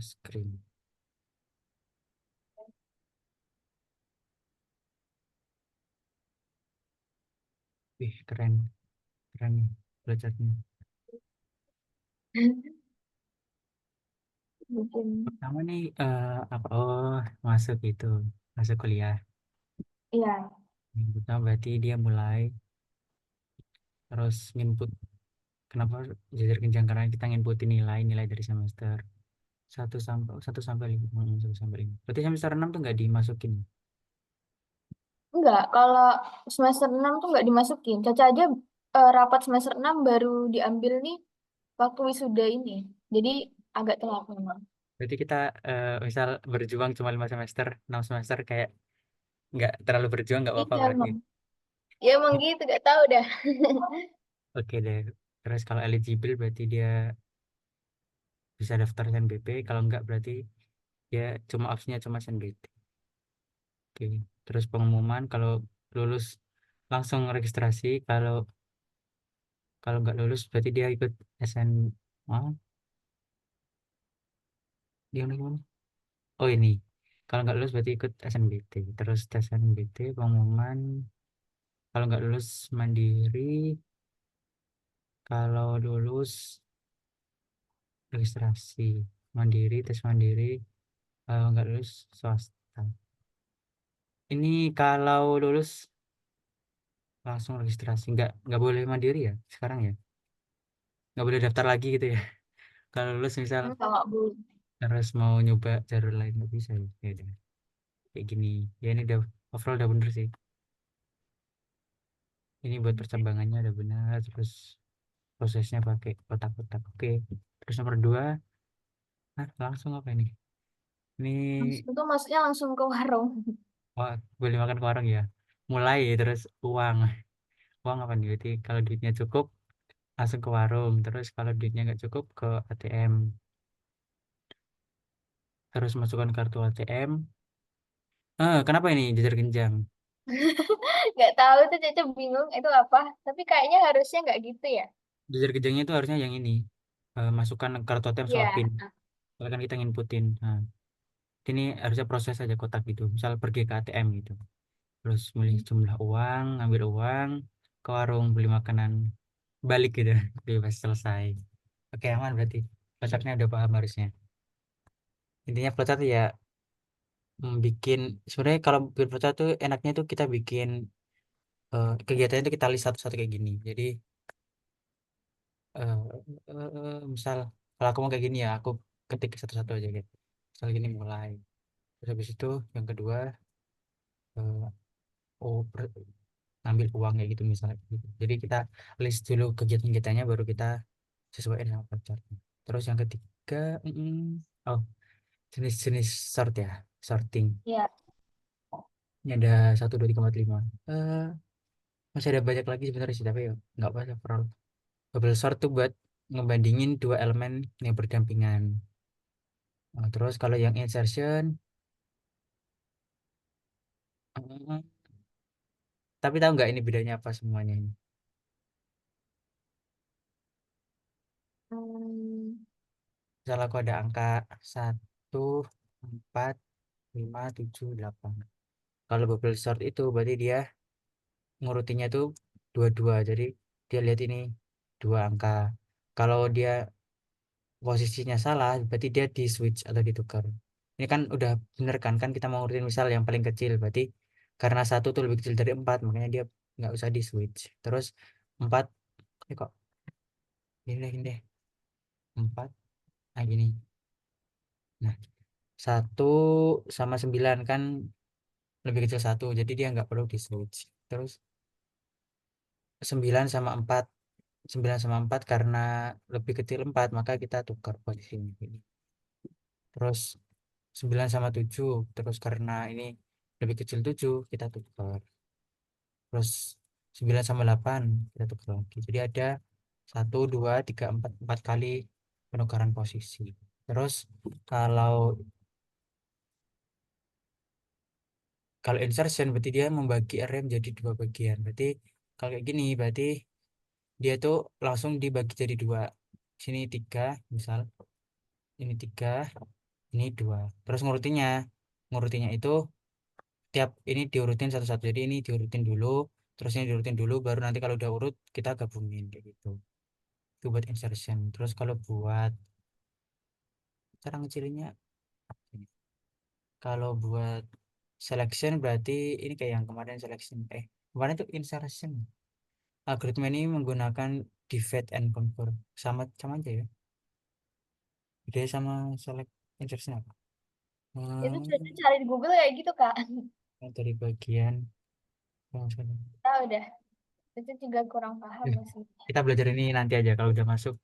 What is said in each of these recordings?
Share screen. Wih, keren. Keren nih flowchartnya. Mungkin, Pertama nih apa? Oh, masuk itu. Masuk kuliah. iya, Yang pertama berarti dia mulai terus input. Kenapa jajar kenjang? Karena kita nginputin nilai-nilai dari semester satu sampai lima. Satu sampai lima. Berarti semester 6 tuh nggak dimasukin. enggak, kalau semester 6 tuh nggak dimasukin. Caca aja rapat semester 6 baru diambil nih waktu wisuda ini. Jadi agak telat memang. Berarti kita misal berjuang cuma 5 semester, 6 semester kayak nggak terlalu berjuang nggak apa-apa Iya berarti. emang. Ya emang gitu, gak tahu dah. Oke deh. Terus kalau eligible berarti dia bisa daftar SNBP. Kalau nggak berarti dia cuma opsinya cuma SNBT. Oke. Terus pengumuman kalau lulus langsung registrasi. Kalau kalau nggak lulus berarti dia ikut SN. Oh, dia gimana? Oh ini. Kalau nggak lulus berarti ikut SNBT. Terus tes SNBT pengumuman. Kalau nggak lulus mandiri. Kalau lulus registrasi mandiri, tes mandiri. Kalau nggak lulus swasta. Ini kalau lulus langsung registrasi, nggak boleh mandiri ya sekarang ya, nggak boleh daftar lagi gitu ya. Kalau lulus misal Kalau Bu. terus mau nyoba jalur lain nggak bisa ya. Ya udah kayak gini ya, ini udah overall udah bener sih. Ini buat percambangannya udah benar, terus prosesnya pakai kotak-kotak. Oke, terus nomor dua, langsung apa ini Itu maksudnya langsung ke warung. wah, boleh makan ke warung ya, mulai terus uang. Uang apa nih? Berarti kalau duitnya cukup langsung ke warung, terus kalau duitnya nggak cukup ke ATM, terus masukkan kartu ATM. Kenapa ini jajar genjang? Gak tahu tuh Caca bingung itu apa. Tapi kayaknya harusnya nggak gitu ya. Jajar genjangnya itu harusnya yang ini, masukkan kartu ATM sama PIN. Iya. Kalau kan kita nginputin. Nah, ini harusnya proses aja kotak gitu. Misal pergi ke ATM gitu. Terus milih jumlah uang, ambil uang, ke warung beli makanan, balik gitu. Bebas selesai. Oke, aman berarti. Flowchartnya udah paham harusnya. Intinya flowchart ya bikin sebenarnya kalau bikin flowchart tuh enaknya tuh kita bikin kegiatannya itu kita list satu-satu kayak gini. Jadi eh, misal kalau aku mau kayak gini ya aku ketik satu-satu aja gitu. Misal gini mulai. Terus habis itu yang kedua eh, oh ambil uang kayak gitu misalnya gitu. Jadi kita list dulu kegiatan-kegiatannya baru kita sesuaikan sama flowchartnya. Terus yang ketiga oh jenis-jenis sort ya, sorting. Iya. Ini ada 1, 2, 3, 4, 5. eh Masih ada banyak lagi sebenarnya sih tapi ya nggak apa overall. Bubble sort tuh buat ngebandingin dua elemen yang berdampingan. Terus kalau yang insertion, eh, tapi tahu nggak ini bedanya apa semuanya ini? Hmm, Misal aku ada angka 1, 4, 5, 7, 8. Kalau bubble sort itu berarti dia ngurutinnya tuh dua-dua. Jadi dia lihat ini dua angka. Kalau dia posisinya salah, berarti dia di switch atau ditukar. Ini kan udah bener kan kita mau ngurutin misal yang paling kecil, berarti karena satu tuh lebih kecil dari empat, makanya dia nggak usah di switch. Terus empat, kok ini deh, empat, nah gini. Nah, 1 sama 9 kan lebih kecil satu, jadi dia nggak perlu di switch. Terus 9 sama 4, 9 sama 4 karena lebih kecil 4 maka kita tukar posisinya. Terus 9 sama 7 terus karena ini lebih kecil 7 kita tukar. Terus 9 sama 8 kita tukar lagi. Jadi ada 1, 2, 3, 4 kali penukaran posisi. Terus kalau kalau insertion berarti dia membagi array menjadi dua bagian. Berarti kalau kayak gini berarti dia tuh langsung dibagi jadi dua. Sini 3 misal, ini 3, ini dua. Terus ngurutinya itu tiap ini diurutin satu-satu. Jadi ini diurutin dulu, terus ini diurutin dulu, baru nanti kalau udah urut kita gabungin kayak gitu. Itu buat insertion. Terus kalau buat cara ngecilinnya, ini. Kalau buat selection berarti ini kayak yang kemarin selection. Kemarin itu insertion. Algoritma ini menggunakan divide and conquer. Sama sama aja ya. Beda sama select insertion apa? Itu Hmm, Caca cari di Google kayak gitu, Kak. dari bagian Tahu deh. Itu juga kurang paham Ya, sih. kita belajar ini nanti aja kalau udah masuk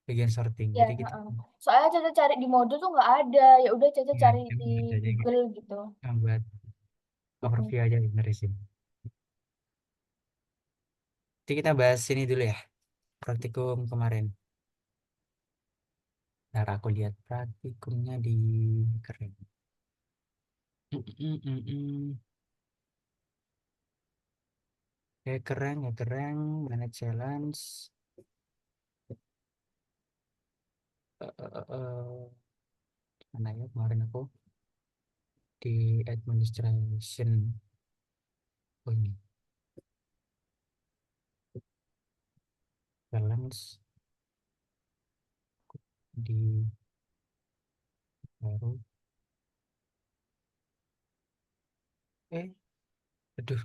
bagian sorting. Ya, Jadi kita heeh. Soalnya Caca cari di Moodle tuh nggak ada. Ya udah Caca ya, cari yang di belajar aja gitu. Google gitu. Yang buat Mm-mm. overview aja dari sini. Jadi kita bahas ini dulu ya, praktikum kemarin. Ntar aku lihat praktikumnya di keren. Ya keren, ya keren. Mana challenge? Mana ya kemarin aku di administration. Oh ini challenge di baru. Eh, aduh,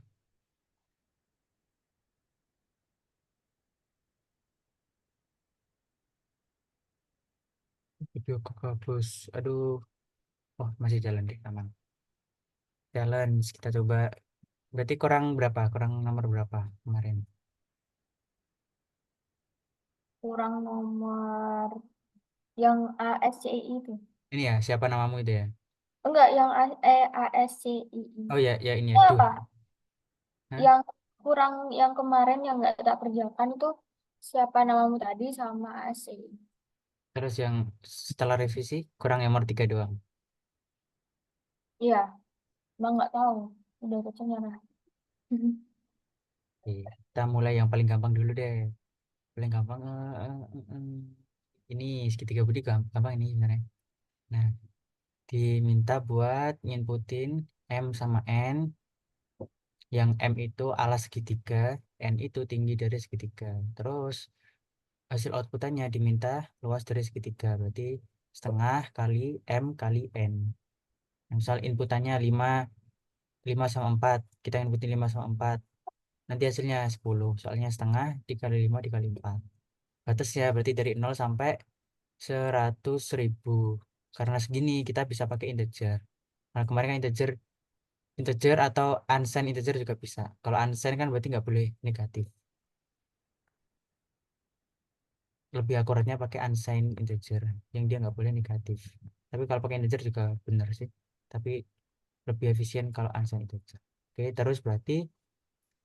video aku hapus. Aduh, oh masih jalan deh, aman. Challenge kita coba. Berarti kurang berapa? Kurang nomor berapa kemarin? Kurang nomor yang ASCII itu. Ini ya, siapa namamu itu ya? Enggak, yang ASCII. Oh ya, ya ini ya, Itu duh. apa? Hah? Yang kurang yang kemarin yang nggak tak kerjakan itu siapa namamu tadi sama ASCII. Terus yang setelah revisi kurang nomor 3 doang. Iya, emang nggak tahu. Udah kecil nyerah. Oke, kita mulai yang paling gampang dulu deh. Paling gampang ini segitiga budi gampang ini sebenarnya. Nah, diminta buat nginputin M sama N, yang M itu alas segitiga, N itu tinggi dari segitiga. Terus hasil outputannya diminta luas dari segitiga, berarti setengah kali M kali N. Misal inputannya 5 sama 4, kita inputin 5 sama 4, nanti hasilnya 10, soalnya setengah dikali 5 dikali 4. Batasnya berarti dari 0 sampai 100.000. Karena segini kita bisa pakai integer. Nah kemarin kan integer integer atau unsigned integer juga bisa. Kalau unsigned kan berarti nggak boleh negatif. Lebih akuratnya pakai unsigned integer yang dia nggak boleh negatif. Tapi kalau pakai integer juga benar sih. Tapi lebih efisien kalau unsigned integer. Oke, terus berarti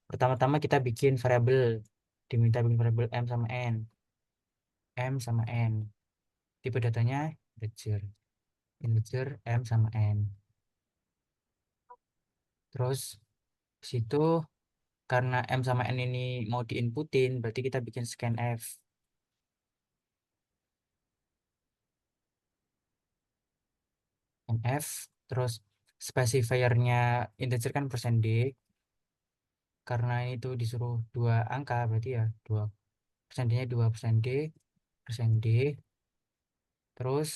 pertama-tama kita bikin variabel. Diminta bikin variabel M sama N. M sama N. Tipe datanya integer. Integer M sama N. Terus situ karena M sama N ini mau diinputin, berarti kita bikin scanf. Scanf, terus specifiernya integer kan persen %d, karena itu disuruh dua angka, berarti ya dua persen D-nya 2 persen D, terus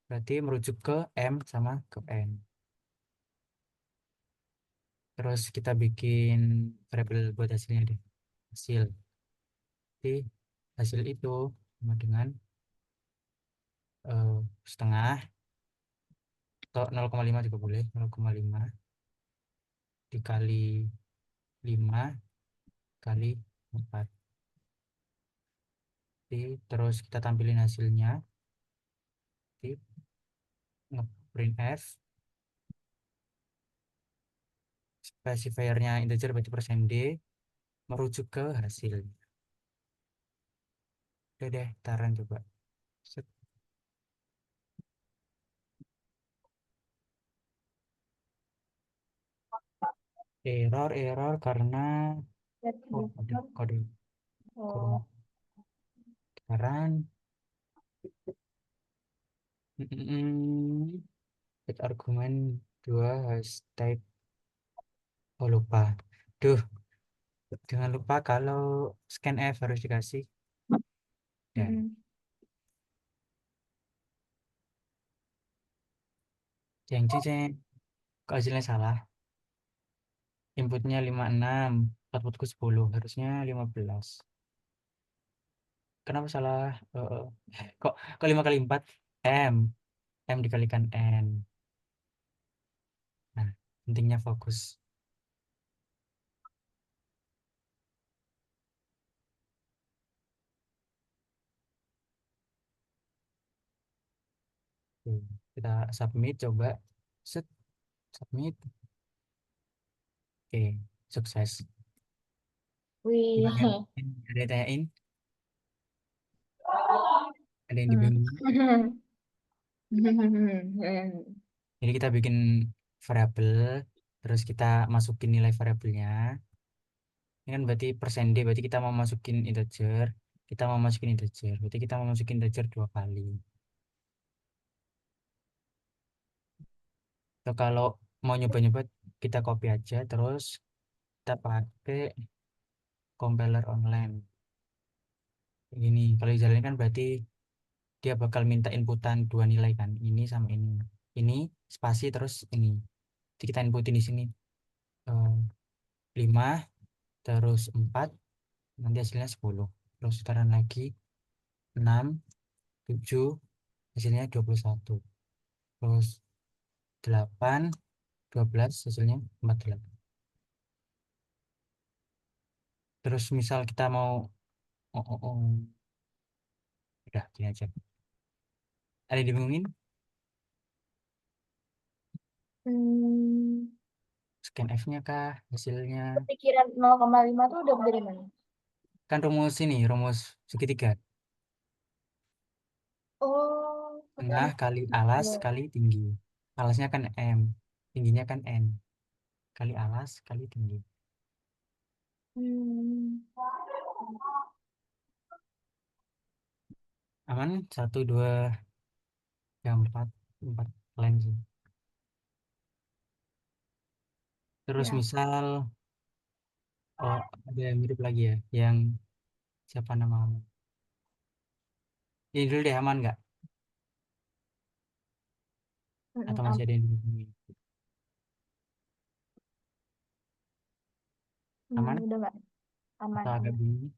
berarti merujuk ke M sama ke N. Terus kita bikin variabel buat hasilnya deh. Hasil. Jadi hasil itu sama dengan setengah atau 0,5 juga boleh, 0,5 dikali 5 kali 4. Terus kita tampilin hasilnya. Jadi ngeprint F, specifiernya integer berarti persen D, merujuk ke hasil. Udah deh, taran coba. Set. Error karena Lihat oh ada dulu. kode kurung Oh, taran. Set argumen dua hashtag. Oh lupa. Duh, jangan lupa kalau scanf harus dikasih. Dan Mm-mm. ceng ceng ceng. Kok hasilnya salah? Inputnya 56, outputku 10, harusnya 15. Kenapa salah? Kok 5 kali 4 M, M dikalikan N. Nah, pentingnya fokus. Oke, kita submit coba. Set, submit. Oke, sukses. Wih. Gimana? Ada yang tanyain? Ada yang Hmm. dibingungin? Jadi kita bikin variabel, terus kita masukin nilai variabelnya. Ini kan berarti persen D, berarti kita mau masukin integer, kita mau masukin integer, berarti kita mau masukin integer 2 kali. Atau kalau mau nyoba-nyoba, kita copy aja, terus kita pakai compiler online. Gini, kalau dijalani kan berarti dia bakal minta inputan 2 nilai kan, ini sama ini. Ini spasi terus ini. Jadi kita inputin di sini eh, 5, terus 4, nanti hasilnya 10. Terus sekarang lagi 6, 7, hasilnya 21. Terus 8, 12, hasilnya 48. Terus misal kita mau oh, oh, oh. Udah gini aja. Ada yang dibingungin? Hmm, Scan F-nya kah hasilnya? kepikiran 0,5 tuh udah dari mana? Kan rumus ini, rumus segitiga. Oh, Tengah oke. kali alas Iya. kali tinggi. Alasnya kan M, tingginya kan N. Kali alas kali tinggi. Hmm. Aman? Satu, dua, tiga, empat. Empat line sih. Terus Ya. misal, oh ada yang mirip lagi ya. Yang siapa nama? Ini dulu deh, aman nggak? Atau Mm-mm, masih ada yang dibingungin? Aman? udah nggak aman Atau agak aman. bingung?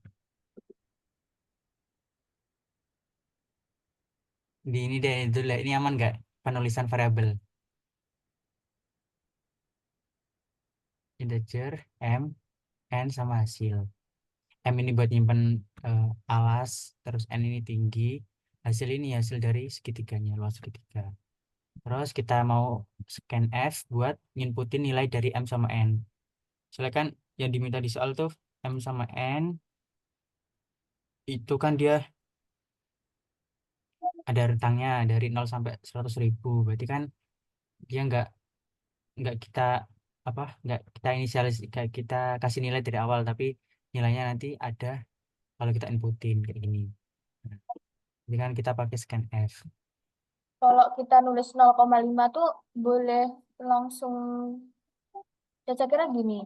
Di ini deh, dulu deh. Ini aman nggak? Penulisan variabel. Integer, M, N sama hasil. M ini buat nyimpen alas, terus N ini tinggi. Hasil ini hasil dari segitiganya, luas segitiga. Terus kita mau scan F buat nginputin nilai dari M sama N. Soalnya kan yang diminta di soal tuh M sama N itu kan dia ada rentangnya dari 0 sampai 100.000. Berarti kan dia nggak kita apa nggak kita inisialis kayak kita kasih nilai dari awal, tapi nilainya nanti ada kalau kita inputin kayak gini. Nah, jadi kan kita pakai scan F. Kalau kita nulis 0,5 tuh boleh langsung, ya saya kira gini,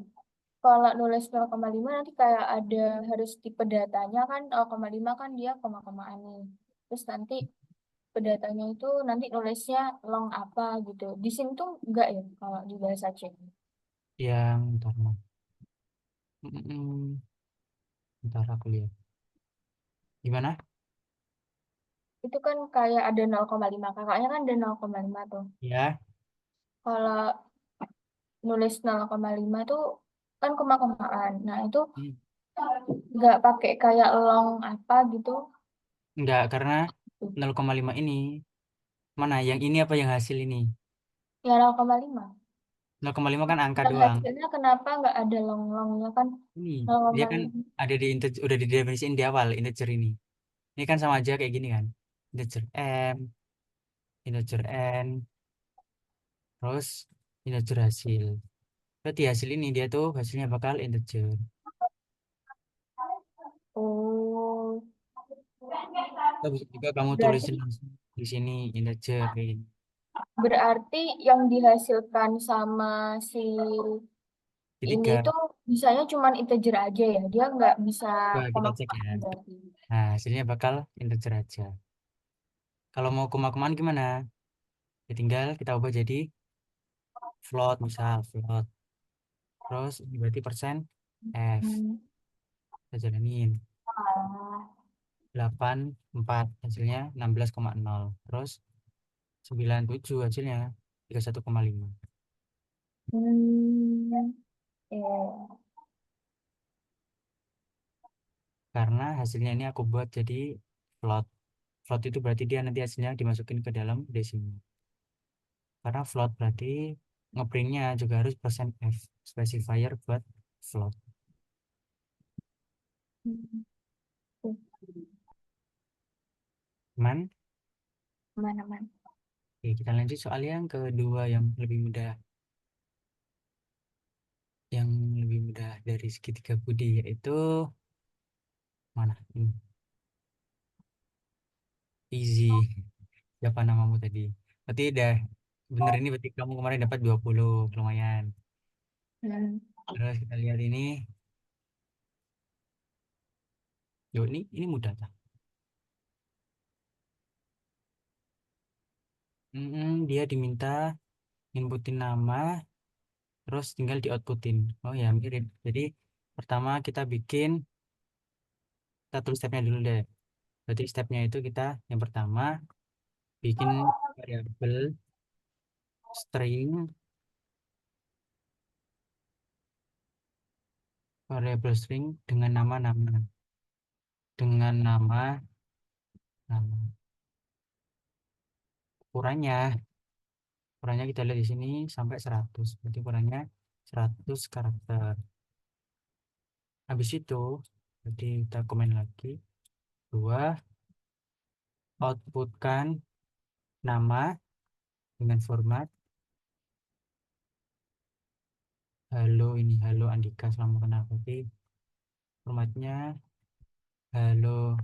kalau nulis 0,5 nanti kayak ada harus tipe datanya kan 0,5 kan dia koma-komaan nih. Terus nanti tipe datanya itu nanti nulisnya long apa gitu. Di sini tuh enggak ya kalau di bahasa Cek. Yang ntar, ntar aku lihat gimana Itu kan kayak ada 0,5. Kakaknya kan ada 0,5 tuh. ya. Kalau nulis 0,5 tuh kan koma-komaan. Nah, itu Hmm. nggak pakai kayak long apa gitu. Enggak, karena 0,5 ini mana yang ini apa yang hasil ini? Ya 0,5. 0,5 kan angka Yang doang. hasilnya kenapa nggak ada long-longnya kan Ini dia kan 0,5. ada di integer, udah didefinisiin di awal integer ini. Ini kan sama aja kayak gini kan. Integer M, integer N, terus integer hasil. Berarti hasil ini dia tuh hasilnya bakal integer. Oh, Atau bisa juga kamu tulisin berarti langsung di sini integer kayak gini. Berarti yang dihasilkan sama si ini Ketiga, tuh bisanya cuman integer aja ya. Dia nggak bisa coba kita cek koma-koma ya. berarti. Nah, hasilnya bakal integer aja. Kalau mau koma-komaan gimana? Ya tinggal kita ubah jadi float, misal float. Terus ini berarti persen F. Hmm. Kita jalanin. Ah. 84 hasilnya 16,0. Terus 97 hasilnya 31,5. Hmm. Ya. Karena hasilnya ini aku buat jadi float. Float itu berarti dia nanti hasilnya dimasukin ke dalam desimal. Karena float berarti ngeprintnya juga harus persen F. Specifier buat float. Hmm. Cuman, Mana-mana. oke, kita lanjut soal yang kedua yang lebih mudah. Yang lebih mudah dari segitiga budi yaitu mana? Ini. Easy. Siapa namamu tadi? Berarti udah bener ini berarti kamu kemarin dapat 20 lumayan. Hmm. Terus kita lihat ini. Yo, ini mudah tak? Dia diminta inputin nama, terus tinggal di outputin. Oh ya, mirip. Jadi pertama kita bikin, kita tulis stepnya dulu deh. Berarti stepnya itu kita yang pertama bikin variabel string, variabel string dengan nama-nama, dengan nama ukurannya. Ukurannya kita lihat di sini sampai 100. Berarti ukurannya 100 karakter. Habis itu, jadi kita komen lagi. Dua, outputkan nama dengan format halo ini halo Andika selama kenal. Berarti formatnya halo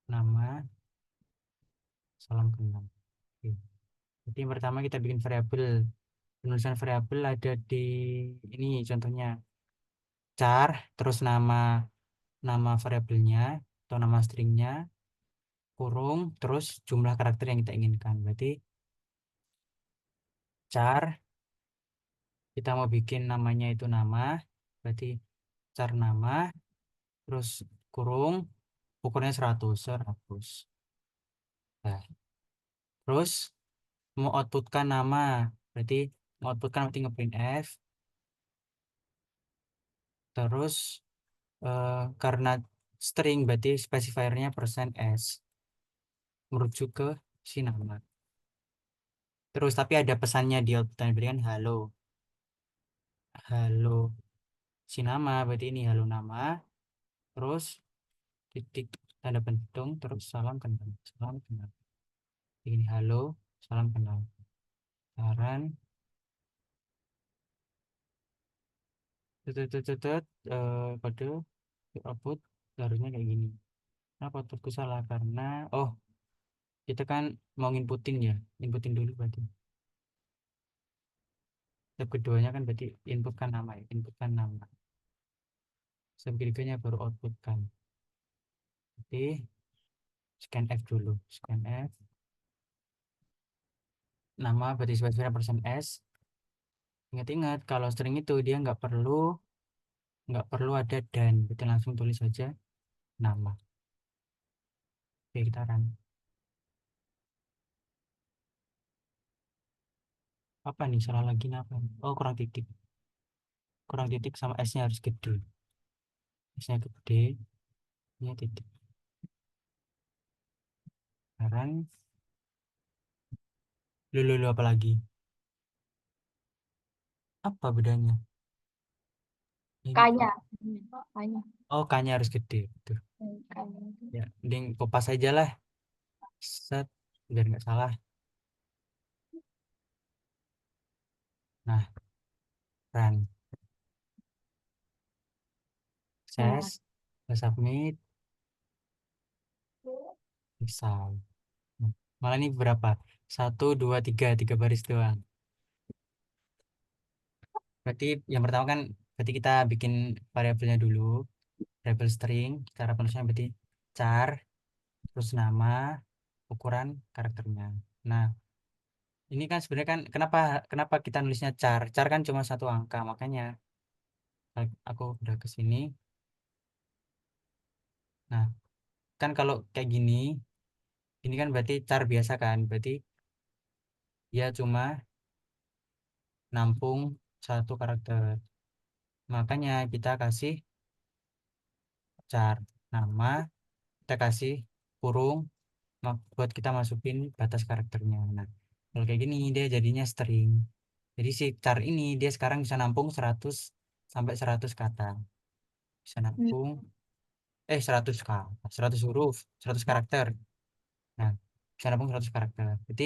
nama salam kenal. Oke. Jadi yang pertama kita bikin variabel. Penulisan variabel ada di ini contohnya char, terus nama nama variabelnya atau nama stringnya, kurung, terus jumlah karakter yang kita inginkan. Berarti char kita mau bikin namanya itu nama, berarti char nama, terus kurung, ukurnya 100, 100. Nah, terus mau outputkan nama, berarti mau outputkan berarti ngeprint F, terus karena string berarti specifiernya persen %s, merujuk ke si nama. Terus tapi ada pesannya di output yang diberikan halo, halo si nama, berarti ini halo nama, terus titik tanda pentung, terus salam kenal. Ini halo, salam kenal. Saran, kode output harusnya kayak gini. Kenapa outputku salah? Karena, oh, kita kan mau inputin ya. Inputin dulu berarti. Step keduanya kan berarti inputkan nama ya. Inputkan nama. Step ketiganya baru outputkan. Berarti scan F dulu. Scan F. Nama berarti sebagai persen S. Ingat-ingat kalau string itu dia nggak perlu ada dan. Kita langsung tulis saja nama. Oke, kita run. Apa nih? Salah lagi nih apa? Oh, kurang titik. Kurang titik sama S-nya harus gede. S-nya gede. Ini titik. Sekarang, lulu apa lagi? Apa bedanya? Ini, Kanya. Kanya. oh, K-nya harus gede. Tuh. Kanya. Ya, mending kopas aja lah. Set, biar nggak salah. Nah, run. Nah, Sukses. Kita submit. Misal. Malah ini berapa? Satu, dua, tiga, tiga baris doang. Berarti yang pertama kan, berarti kita bikin variabelnya dulu, variabel string, cara penulisannya berarti char, terus nama, ukuran karakternya. Nah, ini kan sebenarnya kan kenapa kenapa kita nulisnya char? Char kan cuma satu angka, makanya aku udah ke sini. Nah, kan kalau kayak gini, ini kan berarti char biasa kan, berarti dia cuma nampung satu karakter. Makanya kita kasih char nama, kita kasih kurung buat kita masukin batas karakternya. Nah, kalau kayak gini dia jadinya string. Jadi si char ini dia sekarang bisa nampung 100 sampai 100 kata. Bisa Hmm. nampung 100 100 huruf, 100 karakter. Nah, bisa nampung 100 karakter. Jadi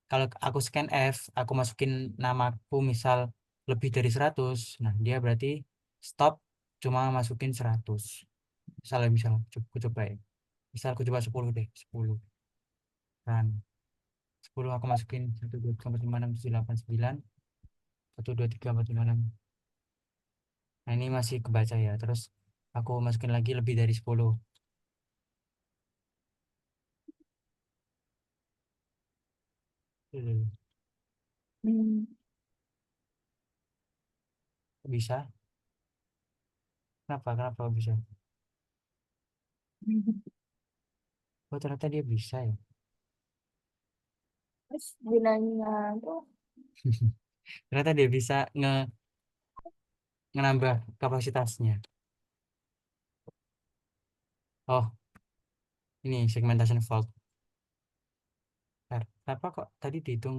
kalau aku scan F, aku masukin namaku misal lebih dari 100, nah dia berarti stop cuma masukin 100. Misal aku coba ya. Misal aku coba 10 deh, 10. Run. 10 aku masukin 1 2 3 4 5 6 7 8 9. 1 2 3 4 5 6. Nah, ini masih kebaca ya. Terus aku masukin lagi lebih dari 10. Hmm, Hmm. Bisa? Kenapa? Kenapa bisa? Oh, ternyata dia bisa ya. Terus gunanya tuh, Ternyata dia bisa ngenambah kapasitasnya. Oh, ini segmentation fault. Bentar, apa kok tadi dihitung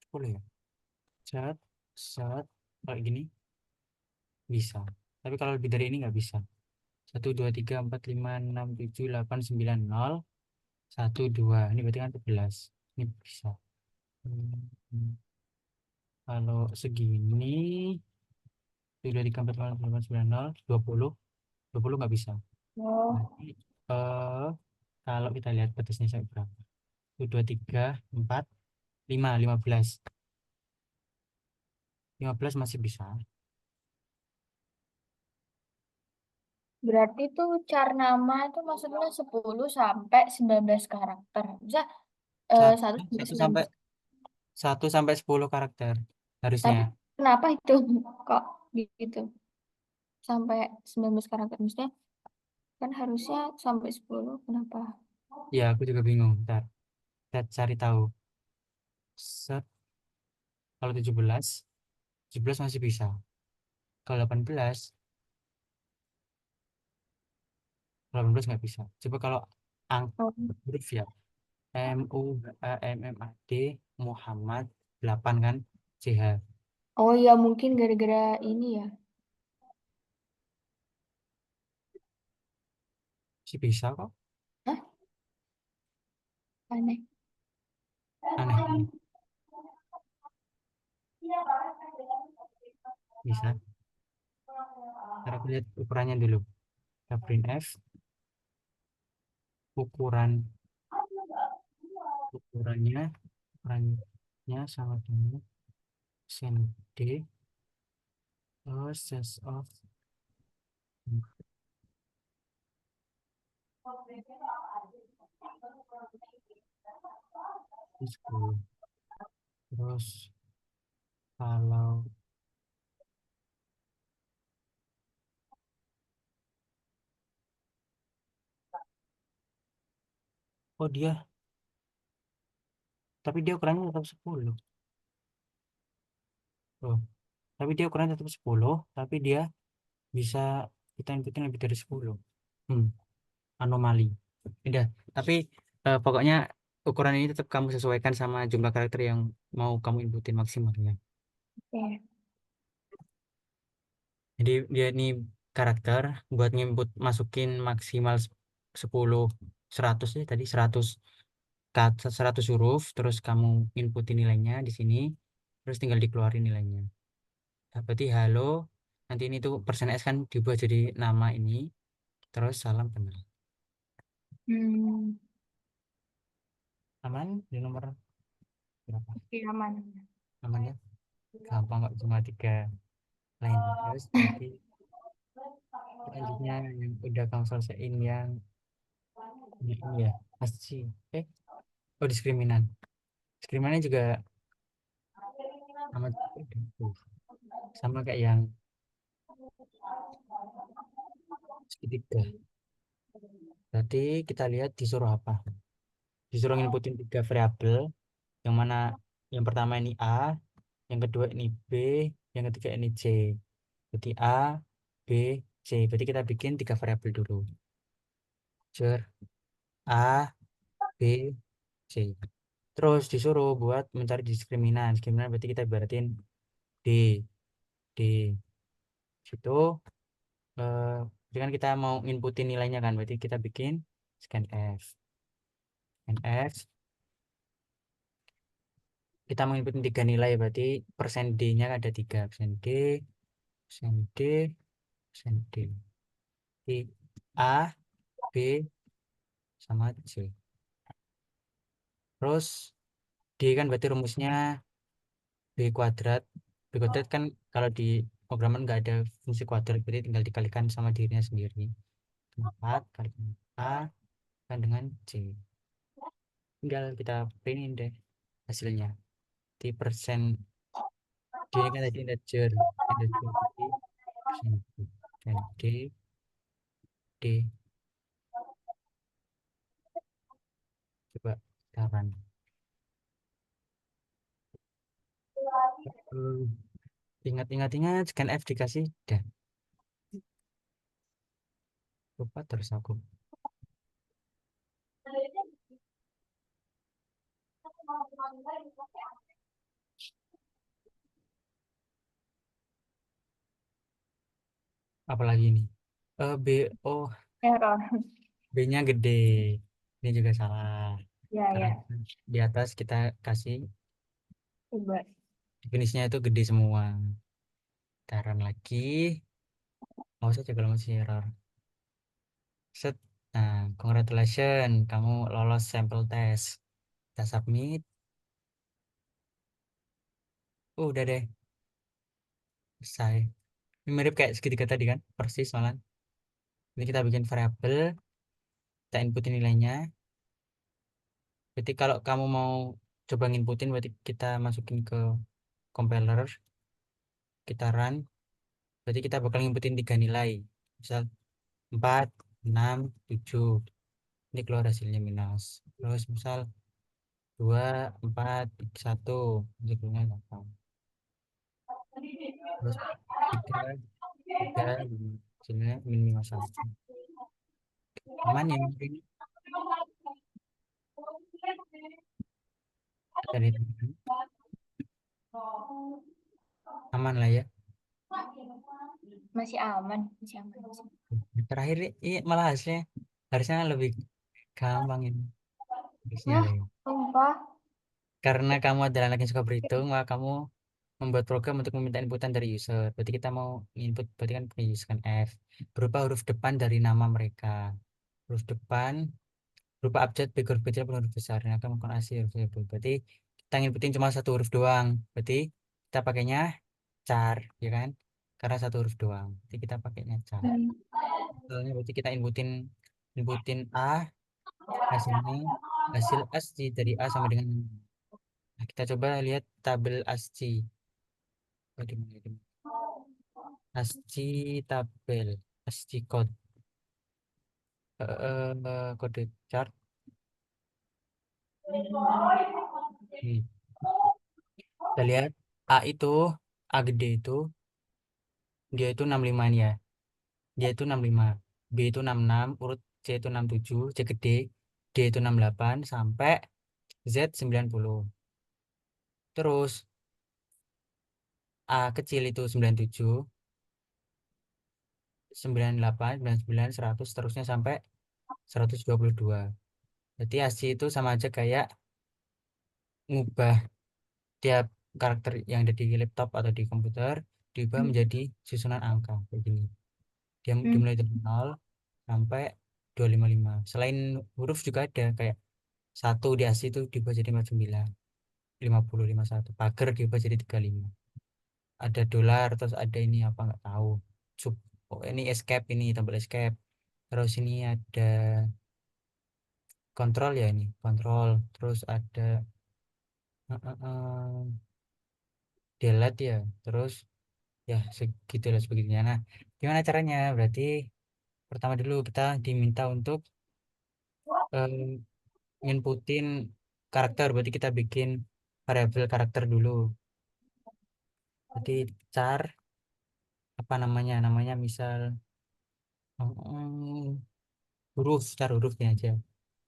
10 ya? Set, set, kayak gini bisa. Tapi kalau lebih dari ini nggak bisa. 1 2 3 4 5 6 7 8 9 0 1 2. Ini berarti kan 14. Ini bisa. Hmm, Kalau segini 1 2 3 4 5 6 7 8 9 0 20. 20 nggak bisa. oh, Berarti eh kalau kita lihat batasnya sampai berapa? 1 2 3 4 5 15. 15 masih bisa. berarti tuh car nama itu maksudnya 10 sampai 19 karakter. Bisa Satu, 1 sampai satu sampai 19. 10 karakter harusnya. Tapi kenapa itu kok gitu? Sampai 19 karakter. Maksudnya kan harusnya sampai 10. Kenapa? Ya, aku juga bingung. Ntar, kita cari tahu. Set, kalau 17 masih bisa. Kalau 18 nggak bisa. Coba kalau angka Oh, huruf ya. MUHAMMAD Muhammad 8 kan CH. oh ya mungkin gara-gara ini ya. Sih bisa kok. Hah? Aneh. Aneh. Bisa. Ntar aku lihat ukurannya dulu. Kita print F. Ukuran ukurannya ukurannya sama dengan sen D plus sense of 10. Terus kalau oh dia tapi dia ukurannya tetap 10. Oh, tapi dia ukurannya tetap 10, tapi dia bisa kita inputin lebih dari 10. Hmm, anomali. Udah, tapi pokoknya ukuran ini tetap kamu sesuaikan sama jumlah karakter yang mau kamu inputin maksimalnya. Oke. Jadi dia ini karakter buat nginput masukin maksimal 10 100 ya tadi 100 100 huruf terus kamu inputin nilainya di sini terus tinggal dikeluarin nilainya. Nah, berarti halo nanti ini tuh persen S kan dibuat jadi nama ini terus salam kenal. Hmm. Aman di nomor berapa? Oke, aman. Amannya gampang kok, cuma tiga line. Terus nanti selanjutnya yang udah kamu selesaiin yang ini ya, pasti. Oh, diskriminan. Diskriminan juga sama sama kayak yang segitiga. Berarti kita lihat disuruh apa? Disuruh inputin tiga variabel, yang mana yang pertama ini A, yang kedua ini B, yang ketiga ini C. Berarti A, B, C. Berarti kita bikin tiga variabel dulu. Cer A, B, C. Terus disuruh buat mencari diskriminan. Diskriminan berarti kita ibaratin D. D. Situ berarti kan kita mau inputin nilainya kan. Berarti kita bikin scanf. Scanf. Kita mau inputin tiga nilai. Berarti persen D-nya ada tiga. Persen D, persen D, persen D. Di A, B, sama C. Terus D kan berarti rumusnya B kuadrat. B kuadrat kan kalau di programan nggak ada fungsi kuadrat, berarti tinggal dikalikan sama dirinya sendiri. 4 kali A kan dengan C. Tinggal kita printin deh hasilnya. Di persen D ini kan tadi integer. Integer berarti persen D. Dan D, coba sekarang. Hmm, ingat-ingat-ingat, scan F dikasih. Dan lupa terus aku. Apalagi ini. B, oh, Error. B-nya gede. Ini juga salah. Ya, Karena ya. di atas kita kasih Coba. definisinya itu gede semua. Sekarang lagi. Mau saja kalau masih error. Set. Nah, congratulations. Kamu lolos sampel test. Kita submit. Udah deh. Selesai. Ini mirip kayak segitiga tadi kan? Persis malah. Ini kita bikin variabel. Kita inputin nilainya. Berarti kalau kamu mau coba nginputin, berarti kita masukin ke compiler. Kita run. Berarti kita bakal nginputin tiga nilai. Misal 4, 6, 7. Ini keluar hasilnya minus. Terus misal 2, 4, 1. Ini keluarnya 8. Terus 3, 3, hasilnya minus 1. Aman ya ini dari teman. Aman lah ya. Masih aman, masih aman. Terakhir ini malah hasilnya harusnya lebih gampang ini. Harusnya Hah? lah ya. Sumpah? Karena kamu adalah anak yang suka berhitung, maka kamu membuat program untuk meminta inputan dari user. Berarti kita mau input, berarti kan punya user kan F berupa huruf depan dari nama mereka. Huruf depan berupa abjad, big huruf kecil, huruf besar. Nah, kamu kan asli huruf tersebut. Berarti kita inputin cuma satu huruf doang. Berarti kita pakainya char, ya kan? Karena satu huruf doang. Berarti kita pakainya char. Hmm. Soalnya berarti kita inputin inputin A, hasilnya hasil ASCII dari A sama dengan. Nah, kita coba lihat tabel ASCII. Oh, di mana, di mana? ASCII tabel, ASCII code, kode chart. Hmm. Kita lihat A itu, A gede itu, dia itu 65 nih ya. Dia itu 65, B itu 66, urut C itu 67, C gede, D itu 68, sampai Z 90. Terus A kecil itu 97, 98, 99, 100, seterusnya sampai 122. Jadi ASCII itu sama aja kayak ngubah tiap karakter yang ada di laptop atau di komputer diubah menjadi susunan angka kayak gini. Dia Hmm. dimulai dari 0 sampai 255. Selain huruf juga ada kayak Satu di AC itu diubah jadi 59, 50, 51. Pagar diubah jadi 35. Ada dolar, terus ada ini apa nggak tahu. Sub, oh, ini escape, ini tombol escape. Terus ini ada kontrol ya, ini kontrol. Terus ada eh, eh, delete ya. Terus ya segitu lah sebegitunya. Nah, gimana caranya? Berarti pertama dulu kita diminta untuk eh, nginputin karakter. Berarti kita bikin variabel karakter dulu. Berarti char apa namanya? Namanya misal mm, huruf, char hurufnya aja.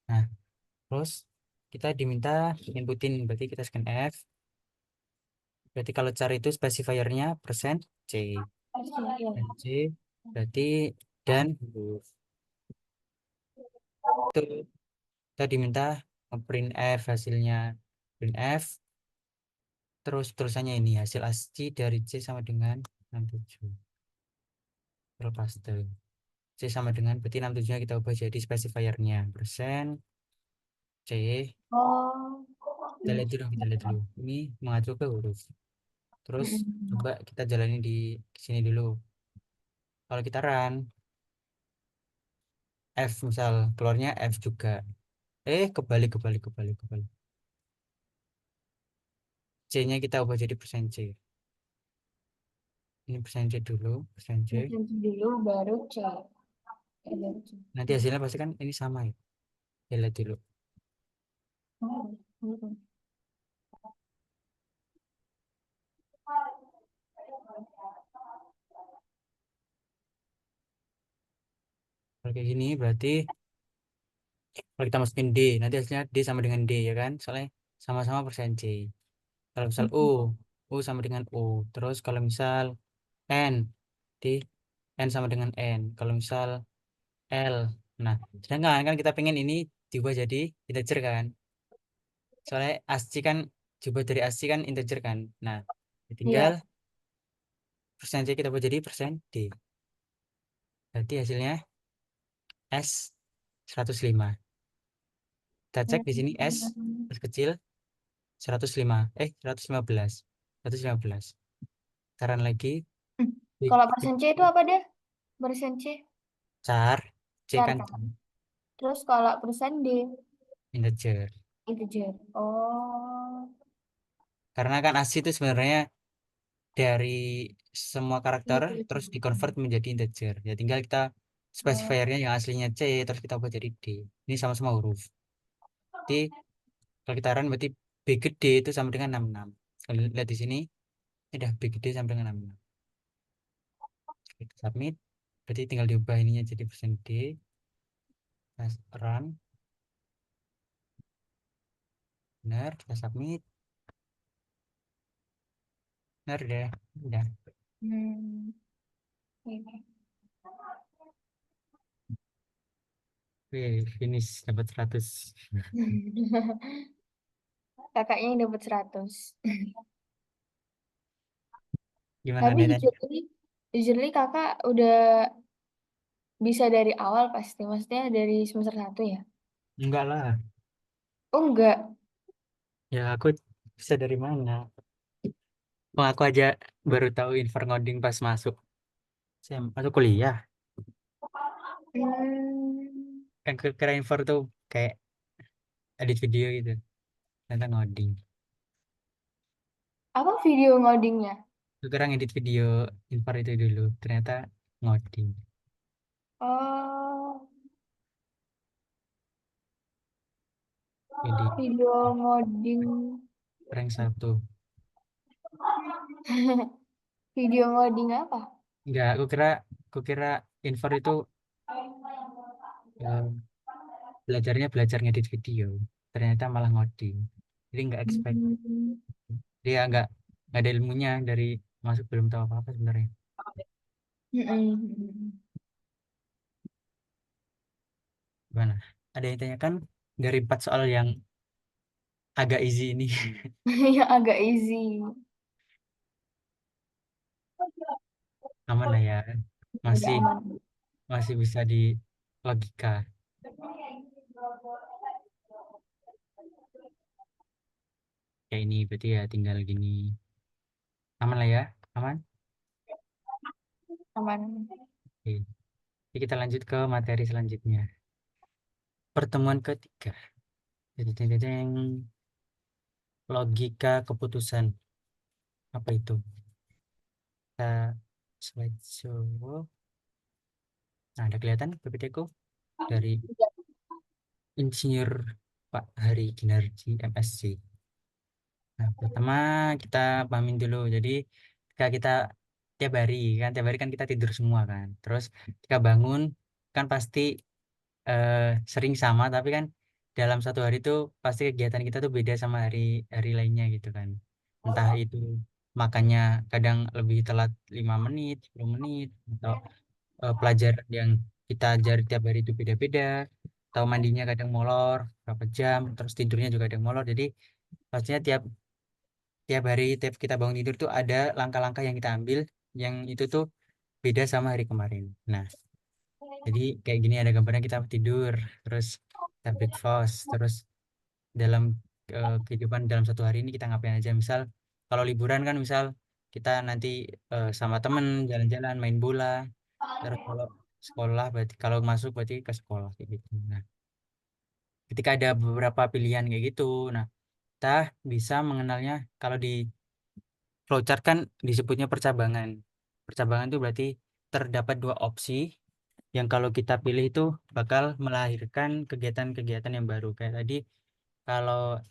Nah, terus kita diminta inputin. Berarti kita scan F. Berarti kalau char itu specifiernya persen C. Dan C berarti dan huruf. Itu kita diminta print F hasilnya. Print F terus terusannya ini hasil ASCII dari C sama dengan 67. Terus paste. C sama dengan berarti 67 nya kita ubah jadi specifiernya persen C. Oh. Kita lihat dulu, kita lihat dulu. Ini mengacu ke huruf. Terus Mm-mm. coba kita jalani di sini dulu. Kalau kita run F misal keluarnya F juga. Kebalik, kebalik, kebalik, kebalik. C-nya kita ubah jadi persen C. Ini persen C dulu, persen C. Bikin dulu baru C. Baru C. Nanti hasilnya pasti kan ini sama ya. Ya, lihat dulu. Oh, mm-mm. Kalau kayak gini berarti kalau kita masukin D, nanti hasilnya D sama dengan D ya kan? Soalnya sama-sama persen C. Kalau misal U sama dengan U. Terus kalau misal N, D, N sama dengan N. Kalau misal L, nah sedangkan kan kita pengen ini diubah jadi integer kan? Soalnya ASCII kan, coba dari ASCII kan integer kan? Nah, tinggal Iya. persen C kita ubah jadi persen D. Berarti hasilnya S 105. Kita cek di sini S kecil 105, 115, 115. Sekarang lagi Hmm. di Kalau persen C itu apa deh? Persen C, char C char kan kan? Terus kalau persen D, integer. integer. Oh, Karena kan ASCII itu sebenarnya dari semua karakter integer. terus dikonvert menjadi integer. Ya tinggal kita Oh, specifiernya yang aslinya C terus kita ubah jadi D. Ini sama-sama huruf. Jadi kalau kita run berarti B gede itu sama dengan 66. Kalau lihat di sini, ini udah B gede sama dengan 66. Kita submit. Berarti tinggal diubah ininya jadi persen D. Kita run. Benar, kita submit. Benar deh. Udah. hmm. Oke. Oke, finish dapat 100. Kakaknya yang dapat 100. Gimana Tapi nih tanya? jujurly kakak udah bisa dari awal pasti. Maksudnya dari semester 1 ya? Enggak lah. Oh enggak. Ya aku bisa dari mana? Oh, aku aja baru tahu info ngoding pas masuk. Saya masuk kuliah. Hmm. Yang kira info tuh kayak edit video gitu. Ternyata ngoding. Apa video ngodingnya? Aku kira ngedit video info itu dulu. Ternyata ngoding. Oh, Jadi video ngoding. rank satu. Video ngoding apa? Enggak, aku kira info itu eh, belajarnya belajar ngedit video. Ternyata malah ngoding. Jadi nggak expect. Hmm. Dia nggak ada ilmunya dari masuk belum tahu apa-apa sebenarnya. Mm-mm. Gimana? Ada yang tanyakan dari 4 soal yang agak easy ini. Yang agak easy. Aman lah ya. Udah Masih aman. masih bisa di logika. kayak ini berarti ya tinggal gini. Aman lah ya, aman. Aman. Oke. Jadi kita lanjut ke materi selanjutnya. Pertemuan ketiga. Jadi yang logika keputusan. Apa itu? Kita slideshow. Nah, ada kelihatan PPT-ku dari Insinyur Pak Hari Ginardi MSc. Nah, pertama kita pahamin dulu. Jadi ketika kita tiap hari kan kita tidur semua kan. Terus ketika bangun kan pasti eh, sering sama, tapi kan dalam satu hari itu pasti kegiatan kita tuh beda sama hari hari lainnya gitu kan. Entah itu makannya kadang lebih telat 5 menit, 10 menit, atau pelajaran yang kita ajar tiap hari itu beda-beda, atau mandinya kadang molor berapa jam, terus tidurnya juga kadang molor. Jadi pastinya tiap tiap hari tiap kita bangun tidur tuh ada langkah-langkah yang kita ambil yang itu tuh beda sama hari kemarin. Nah, jadi kayak gini ada gambarnya kita tidur, terus kita breakfast, terus dalam kehidupan dalam satu hari ini kita ngapain aja. Misal kalau liburan kan misal kita nanti sama temen jalan-jalan main bola, terus kalau sekolah berarti kalau masuk berarti ke sekolah kayak gitu. Nah, ketika ada beberapa pilihan kayak gitu, nah kita bisa mengenalnya kalau di flowchart kan disebutnya percabangan. Percabangan itu berarti terdapat dua opsi yang kalau kita pilih itu bakal melahirkan kegiatan-kegiatan yang baru. Kayak tadi kalau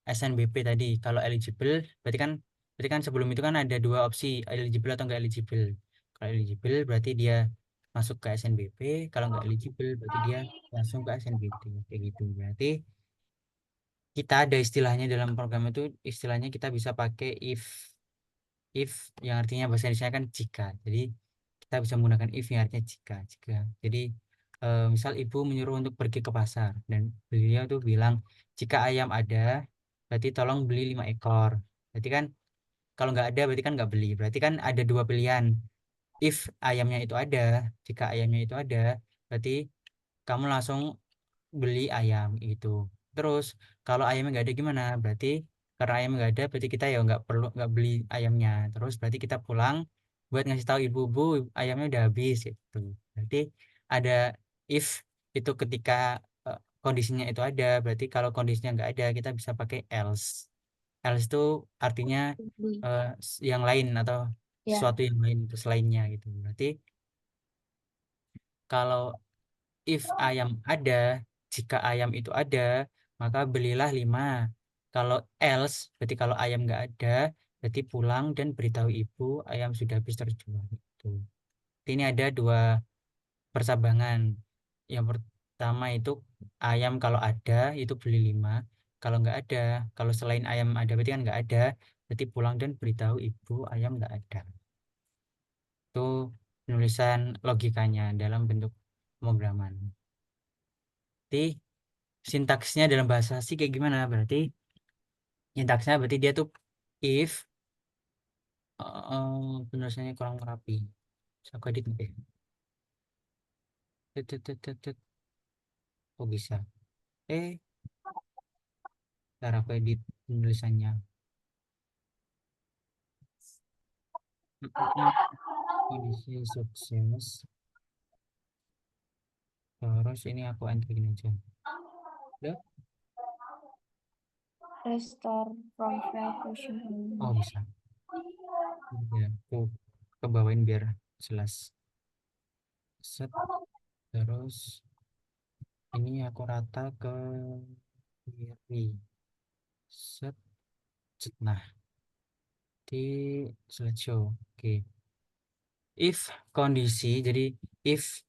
SNBP tadi, kalau eligible berarti kan sebelum itu kan ada dua opsi eligible atau enggak eligible. Kalau eligible berarti dia masuk ke SNBP, kalau enggak eligible berarti dia langsung ke SNBP kayak gitu. Berarti kita ada istilahnya dalam program itu istilahnya kita bisa pakai if yang artinya bahasa Indonesia kan jika. Jadi kita bisa menggunakan if yang artinya jika. Jadi misal ibu menyuruh untuk pergi ke pasar dan beliau tuh bilang jika ayam ada berarti tolong beli 5 ekor. Berarti kan kalau nggak ada berarti kan nggak beli. Berarti kan ada dua pilihan. If ayamnya itu ada, jika ayamnya itu ada, berarti kamu langsung beli ayam itu. Terus kalau ayamnya nggak ada gimana? Berarti karena ayam nggak ada, berarti kita ya nggak beli ayamnya. Terus berarti kita pulang buat ngasih tahu ibu-ibu ayamnya udah habis gitu. Berarti ada if itu ketika kondisinya itu ada, berarti kalau kondisinya nggak ada kita bisa pakai else. Else itu artinya yang lain atau Ya, sesuatu yang lain itu selainnya gitu. Berarti kalau if ayam ada, jika ayam itu ada, maka belilah 5. Kalau else, berarti kalau ayam nggak ada, berarti pulang dan beritahu ibu ayam sudah habis terjual. Itu. Ini ada dua persabangan. Yang pertama itu ayam kalau ada itu beli 5. Kalau nggak ada, kalau selain ayam ada berarti kan nggak ada, berarti pulang dan beritahu ibu ayam nggak ada. Itu penulisan logikanya dalam bentuk pemrograman. Berarti sintaksnya dalam bahasa sih kayak gimana? Berarti sintaksnya berarti dia tuh if penulisannya kurang rapi. Bisa aku edit deh. Tut, tut, tut, tut, tut. Kok bisa? Eh, cara aku edit penulisannya. Mm, mm, mm. Kondisi sukses. Terus ini aku enter gini aja. Udah? restore from failed version. Oh bisa. Ya, aku kebawain biar jelas. Set. Terus ini aku rata ke kiri. Set. Set. Nah, di slideshow. Oke. If kondisi, jadi if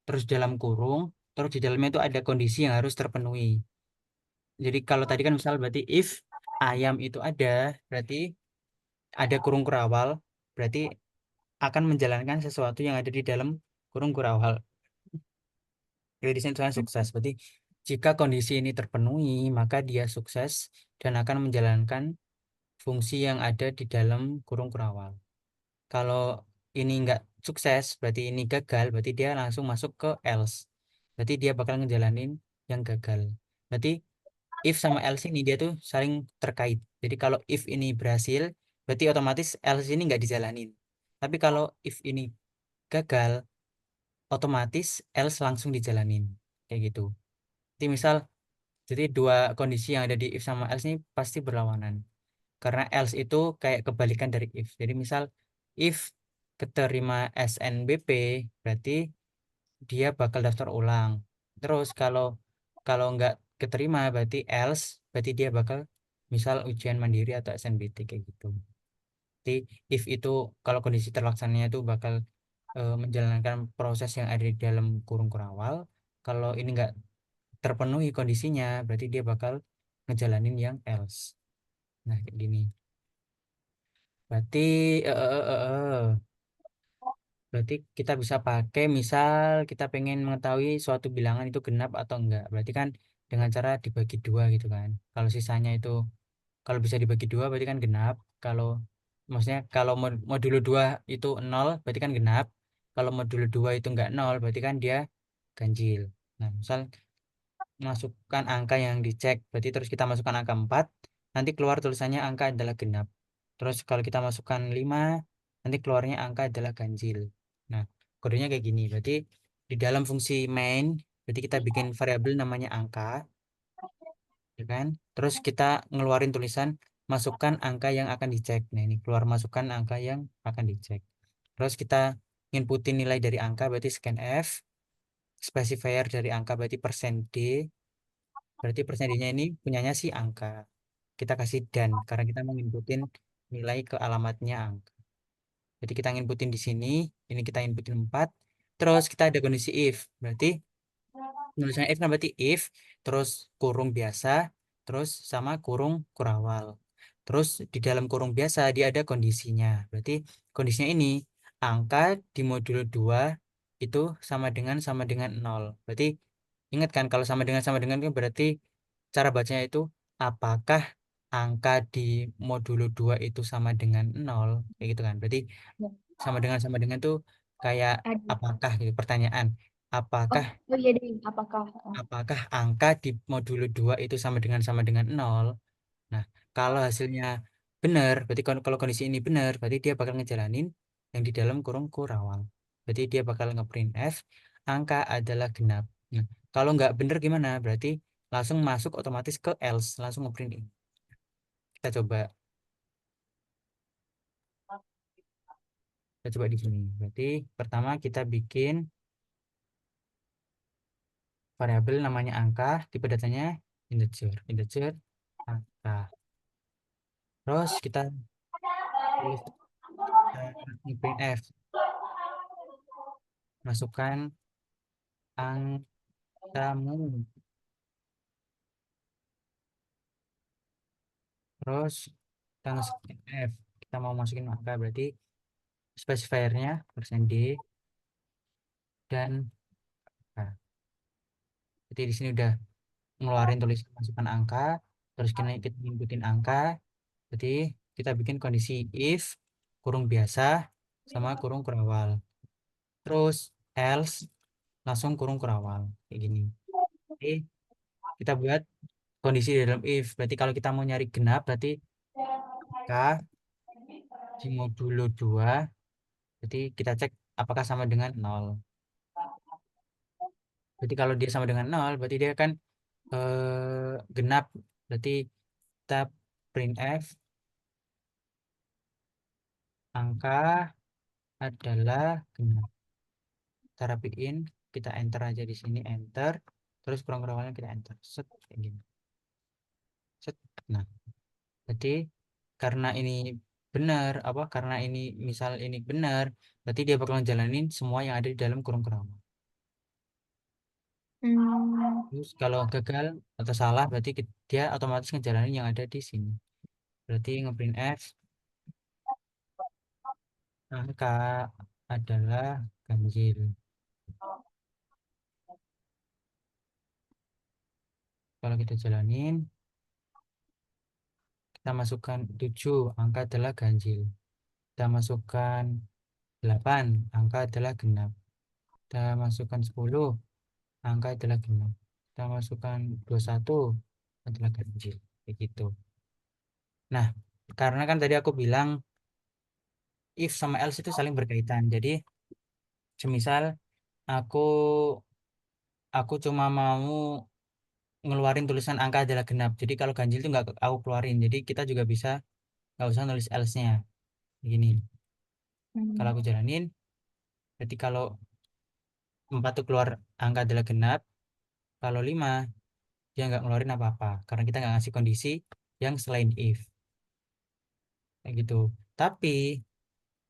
terus dalam kurung, terus di dalamnya itu ada kondisi yang harus terpenuhi. Jadi kalau tadi kan misal berarti if ayam itu ada, berarti ada kurung kurawal, berarti akan menjalankan sesuatu yang ada di dalam kurung kurawal. Jadi di sini tulisannya sukses. Berarti jika kondisi ini terpenuhi, maka dia sukses dan akan menjalankan fungsi yang ada di dalam kurung kurawal. Kalau ini nggak sukses, berarti ini gagal, berarti dia langsung masuk ke else. Berarti dia bakal ngejalanin yang gagal. Berarti if sama else ini dia tuh saling terkait. Jadi kalau if ini berhasil, berarti otomatis else ini nggak dijalanin. Tapi kalau if ini gagal, otomatis else langsung dijalanin. Kayak gitu. Jadi misal, jadi dua kondisi yang ada di if sama else ini pasti berlawanan. Karena else itu kayak kebalikan dari if. Jadi misal, if keterima SNBP, berarti dia bakal daftar ulang. Terus kalau kalau nggak keterima berarti else, berarti dia bakal misal ujian mandiri atau SNBT kayak gitu. Jadi if itu kalau kondisi terlaksananya itu bakal menjalankan proses yang ada di dalam kurung kurawal. Kalau ini nggak terpenuhi kondisinya, berarti dia bakal ngejalanin yang else. Nah, kayak gini. Berarti eh, eh, eh, eh. Berarti kita bisa pakai misal kita pengen mengetahui suatu bilangan itu genap atau enggak. Berarti kan dengan cara dibagi dua gitu kan. Kalau sisanya itu kalau bisa dibagi dua berarti kan genap. Kalau maksudnya kalau modulo 2 itu nol berarti kan genap. Kalau modulo 2 itu enggak nol berarti kan dia ganjil. Nah, misal masukkan angka yang dicek berarti terus kita masukkan angka 4 nanti keluar tulisannya angka adalah genap. Terus kalau kita masukkan 5 nanti keluarnya angka adalah ganjil. Nah, kodenya kayak gini. Berarti di dalam fungsi main, berarti kita bikin variabel namanya angka, ya kan? Terus kita ngeluarin tulisan masukkan angka yang akan dicek. Nah, ini keluar masukkan angka yang akan dicek. Terus kita inputin nilai dari angka berarti scanf, specifier dari angka berarti persen %D, berarti persen D-nya ini punyanya si angka. Kita kasih dan karena kita mau inputin nilai ke alamatnya angka. Jadi kita inputin di sini, ini kita inputin 4. Terus kita ada kondisi if. Berarti nulisannya if kan berarti if, terus kurung biasa, terus sama kurung kurawal. Terus di dalam kurung biasa dia ada kondisinya. Berarti kondisinya ini angka di modulo 2 itu sama dengan nol. Berarti ingat kan kalau sama dengan itu berarti cara bacanya itu apakah angka di modulo 2 itu sama dengan nol kayak gitu kan. Berarti Ya, sama dengan tuh kayak ada. apakah gitu pertanyaan. Oh, Apakah oh iya deh. Apakah? apakah angka di modulo 2 itu sama dengan nol? Nah, kalau hasilnya benar, berarti kalau kondisi ini benar, berarti dia bakal ngejalanin yang di dalam kurung kurawal. Berarti dia bakal ngeprint F, angka adalah genap. Nah, kalau nggak benar gimana? Berarti langsung masuk otomatis ke else, langsung ngeprint ini. Kita coba, kita coba di sini. Berarti pertama kita bikin variabel namanya angka, tipe datanya integer, angka. Terus kita tulis print F, masukkan angkamu. Terus kita masukin F, kita mau masukin angka berarti specifiernya persen %D dan K. Jadi di sini udah ngeluarin tulisan masukkan angka, terus kita inputin angka, berarti kita bikin kondisi if kurung biasa sama kurung kurawal. Terus else langsung kurung kurawal kayak gini. Jadi kita buat kondisi di dalam if. Berarti kalau kita mau nyari genap berarti K di modulo 2 berarti kita cek apakah sama dengan nol. Berarti kalau dia sama dengan nol, berarti dia kan genap. Berarti kita print F, angka adalah genap. Kita rapiin, kita enter aja di sini, enter. Terus kurang-kurangnya kita enter. Set, kayak gini. Set. Nah, berarti karena ini benar, apa? Karena ini misal ini benar, berarti dia bakal ngejalanin semua yang ada di dalam kurung kerama. Hmm. Terus kalau gagal atau salah, berarti dia otomatis ngejalanin yang ada di sini. Berarti ngeprint F, angka adalah ganjil. Kalau kita jalanin, kita masukkan 7, angka adalah ganjil. Kita masukkan 8, angka adalah genap. Kita masukkan 10, angka adalah genap. Kita masukkan 21, adalah ganjil. Kayak gitu. Nah, karena kan tadi aku bilang if sama else itu saling berkaitan. Jadi, semisal aku aku cuma mau ngeluarin tulisan angka adalah genap. Jadi kalau ganjil itu nggak aku keluarin. Jadi kita juga bisa nggak usah nulis else-nya. Gini, kalau Hmm. aku jalanin, berarti kalau 4 tuh keluar angka adalah genap, kalau 5 dia nggak ngeluarin apa-apa. Karena kita nggak ngasih kondisi yang selain if. Kayak gitu. Tapi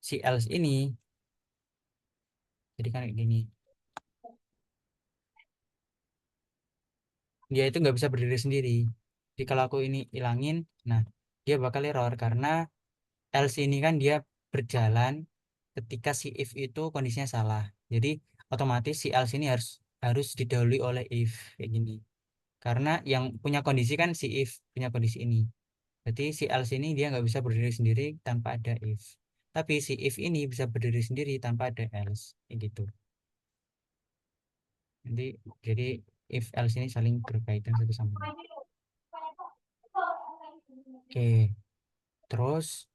si else ini, jadi kan kayak gini. Dia itu nggak bisa berdiri sendiri. Jadi kalau aku ini ilangin, nah dia bakal error karena else ini kan dia berjalan ketika si if itu kondisinya salah. Jadi otomatis si else ini harus harus didahului oleh if kayak gini. Karena yang punya kondisi kan si if punya kondisi ini. Berarti si else ini dia nggak bisa berdiri sendiri tanpa ada if. Tapi si if ini bisa berdiri sendiri tanpa ada else. Kayak gitu. Nanti jadi if else ini saling berkaitan satu sama lain. Oke, terus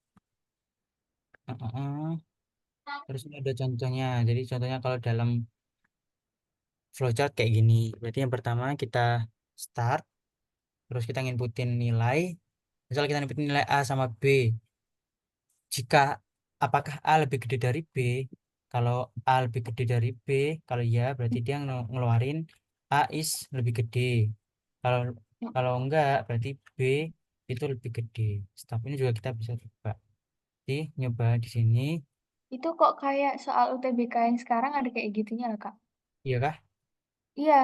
eh, eh, eh. Terus ini ada contohnya. Jadi contohnya kalau dalam flowchart kayak gini. Berarti yang pertama kita start, terus kita nginputin nilai. Misal kita inputin nilai A sama B. Jika apakah A lebih gede dari B? Kalau A lebih gede dari B, kalau iya berarti dia ngeluarin A is lebih gede. Kalau kalau enggak berarti B itu lebih gede. Step ini juga kita bisa coba. Jadi nyoba di sini, Itu kok kayak soal UTBK yang sekarang ada kayak gitunya lah, Kak. iya kah? Iya,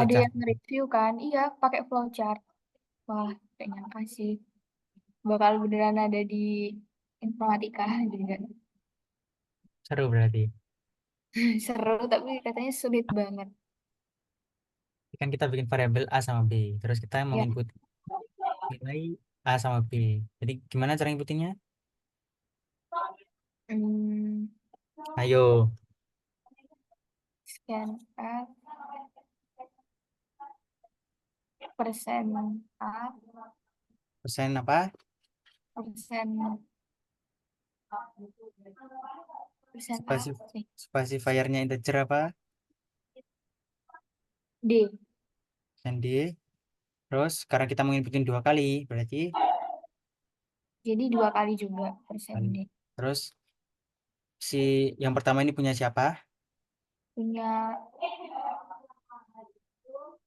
ada Flowchart. yang nge-review kan. Iya, pakai flowchart. Wah, gak nyangka sih. Bakal beneran ada di informatika juga. Seru berarti. Seru, tapi katanya sulit banget. Kan kita bikin variabel A sama B. Terus kita mau Ya, input nilai A sama B. Jadi gimana cara inputinnya? hmm, Ayo, scan F, persen A, persen apa? persen persen A, Spesif nih, spesifiernya integer apa? D. Persen D. Terus karena kita mau inputin 2 kali, berarti Jadi dua kali juga persen kali. D. Terus si yang pertama ini punya siapa? Punya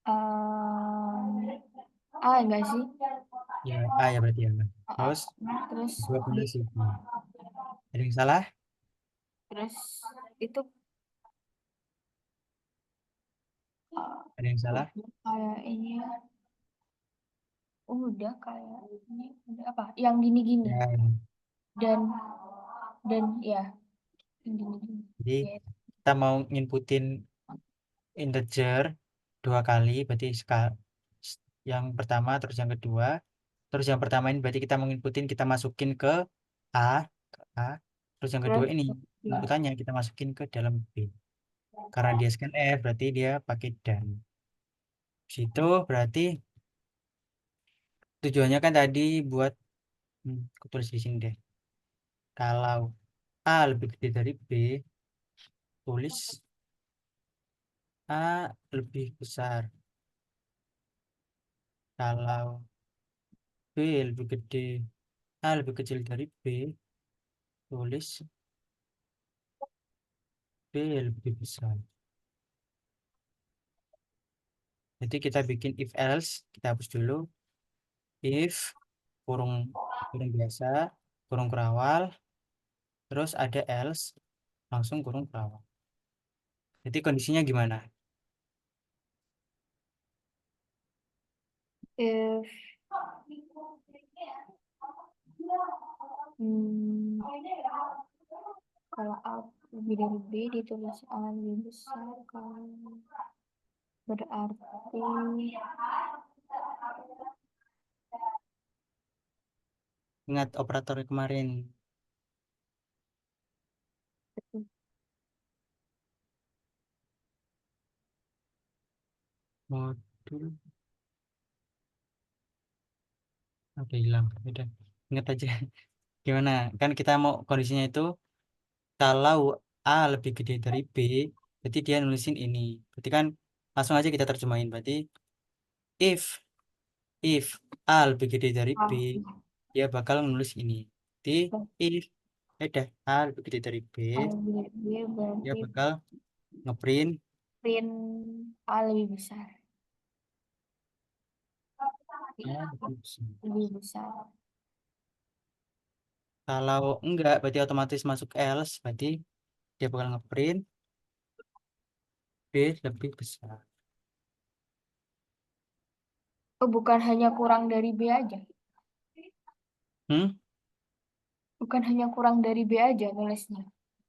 em, A enggak sih? Ya A ya berarti ya. A, Terus terus dua punya D. si B. Ada yang salah? Terus itu Ada yang salah? kayak ini ya. Udah kayak ini udah apa? Yang gini-gini. Ya. Dan ya, yang gini-gini. Jadi Ya, kita mau inputin integer 2 kali, berarti yang pertama terus yang kedua. Terus yang pertama ini berarti kita mau inputin, kita masukin A, ke A. Terus yang kedua terus ini inputannya kita masukin ke dalam B. Karena dia scan F, berarti dia pakai dan. Situ berarti tujuannya kan tadi buat, aku tulis di sini deh. Kalau A lebih gede dari B, tulis A lebih besar. Kalau B lebih gede, A lebih kecil dari B, tulis B lebih besar. Jadi kita bikin if else, kita hapus dulu. If kurung kurung biasa, kurung kerawal, terus ada else, langsung kurung kerawal. Jadi kondisinya gimana? if hmm, kalau A lebih dari B ditulis A lebih besar kalau berarti Ingat operator kemarin, modul Udah hilang. Udah. Ingat aja. Gimana? Kan kita mau kondisinya itu kalau A lebih gede dari B, berarti dia nulisin ini. Berarti kan langsung aja kita terjemahin. Berarti if if A lebih gede dari B, Ah, dia bakal nulis ini. Berarti if A lebih gede dari B, ABB dia berarti bakal ngeprint print A lebih besar. A lebih besar. Lebih besar. Kalau enggak, berarti otomatis masuk else, berarti dia bakal ngeprint B lebih besar. Oh, bukan hanya kurang dari B aja. Hmm? Bukan hanya kurang dari B aja nulisnya.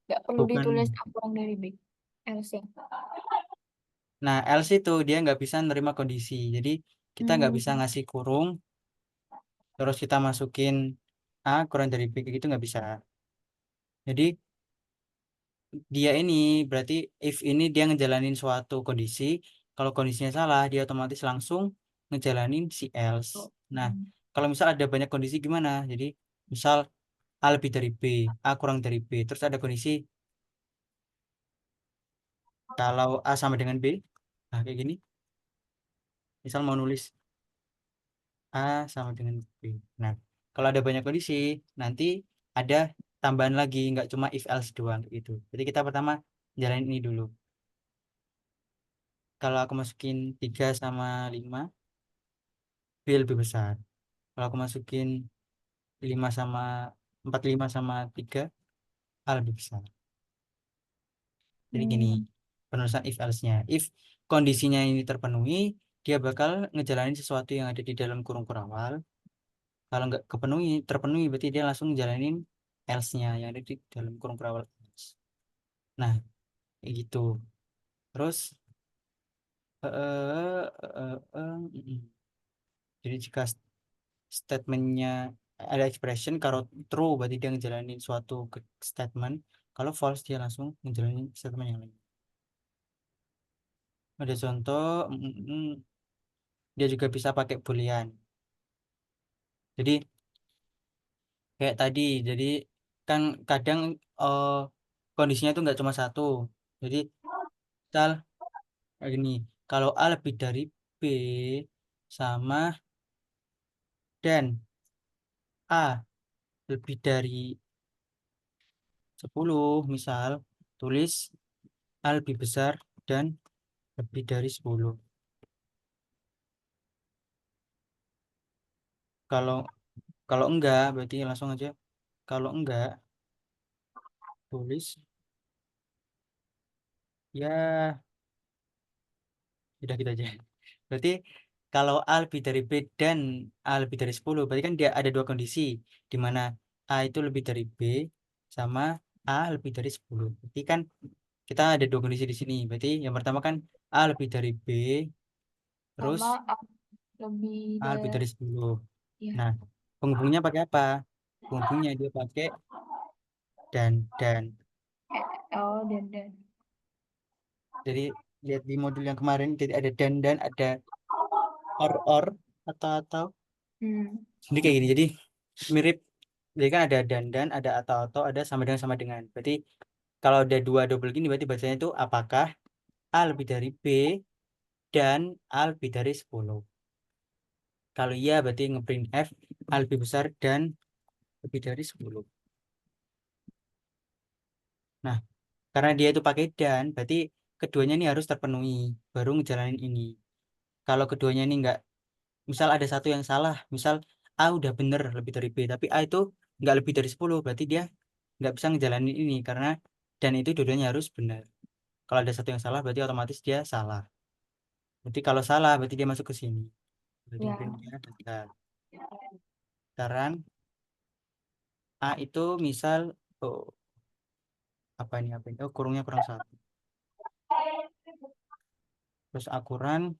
Nggak perlu ditulis Bukan. A kurang dari B. LC. Nah, else itu dia nggak bisa nerima kondisi. Jadi kita nggak Hmm. bisa ngasih kurung, terus kita masukin A kurang dari B kayak gitu nggak bisa. Jadi dia ini berarti if ini dia ngejalanin suatu kondisi, kalau kondisinya salah dia otomatis langsung ngejalanin si else. Oh, Nah, hmm. kalau misal ada banyak kondisi gimana? Jadi misal A lebih dari B, A kurang dari B, terus ada kondisi kalau A sama dengan B, nah kayak gini, misal mau nulis A sama dengan B. Nah, kalau ada banyak kondisi, nanti ada tambahan lagi, nggak cuma if else doang gitu. Jadi kita pertama jalanin ini dulu. Kalau aku masukin 3 sama 5 B lebih besar. Kalau aku masukin 5 sama 5 sama 3 A lebih besar. Jadi gini, Hmm. penulisan if else-nya. If kondisinya ini terpenuhi, dia bakal ngejalanin sesuatu yang ada di dalam kurung kurawal. Kalau nggak terpenuhi berarti dia langsung jalanin else-nya yang ada di dalam kurung perawal else. Nah, kayak gitu. Terus jadi jika statementnya ada expression kalau true berarti dia ngejalanin suatu statement, kalau false dia langsung ngejalanin statement yang lain. Ada contoh, dia juga bisa pakai boolean. Jadi kayak tadi, jadi kan kadang eh, kondisinya itu nggak cuma satu. Jadi misal kayak gini, kalau A lebih dari B sama dan A lebih dari 10 misal, tulis A lebih besar dan lebih dari 10. Kalau kalau enggak, berarti langsung aja. Kalau enggak, tulis ya udah gitu aja. Berarti kalau A lebih dari B dan A lebih dari 10 berarti kan dia ada dua kondisi di mana A itu lebih dari B sama A lebih dari 10. Berarti kan kita ada dua kondisi di sini. Berarti yang pertama kan A lebih dari B, Sama terus A lebih A lebih dari dari 10. ya. Nah, penghubungnya pakai apa? Penghubungnya dia pakai dan. Oh, dan. Jadi lihat di modul yang kemarin, jadi ada dan ada or atau. Hmm. Jadi kayak gini. Jadi mirip. Jadi kan ada dan ada atau ada sama dengan. Berarti kalau ada dua double gini berarti bacanya itu apakah A lebih dari B dan A lebih dari 10. Kalau iya berarti ngeprint F A lebih besar dan lebih dari 10. Nah, karena dia itu pakai dan, berarti keduanya ini harus terpenuhi baru ngejalanin ini. Kalau keduanya ini enggak, misal ada satu yang salah, misal A udah bener lebih dari B, tapi A itu enggak lebih dari 10, berarti dia enggak bisa ngejalanin ini karena dan itu dua-duanya harus benar. Kalau ada satu yang salah, berarti otomatis dia salah. Berarti kalau salah, berarti dia masuk ke sini. Berarti Ya. printnya gagal. Sekarang A itu misal, oh, apa ini? Oh, kurungnya kurang satu. Terus akuran,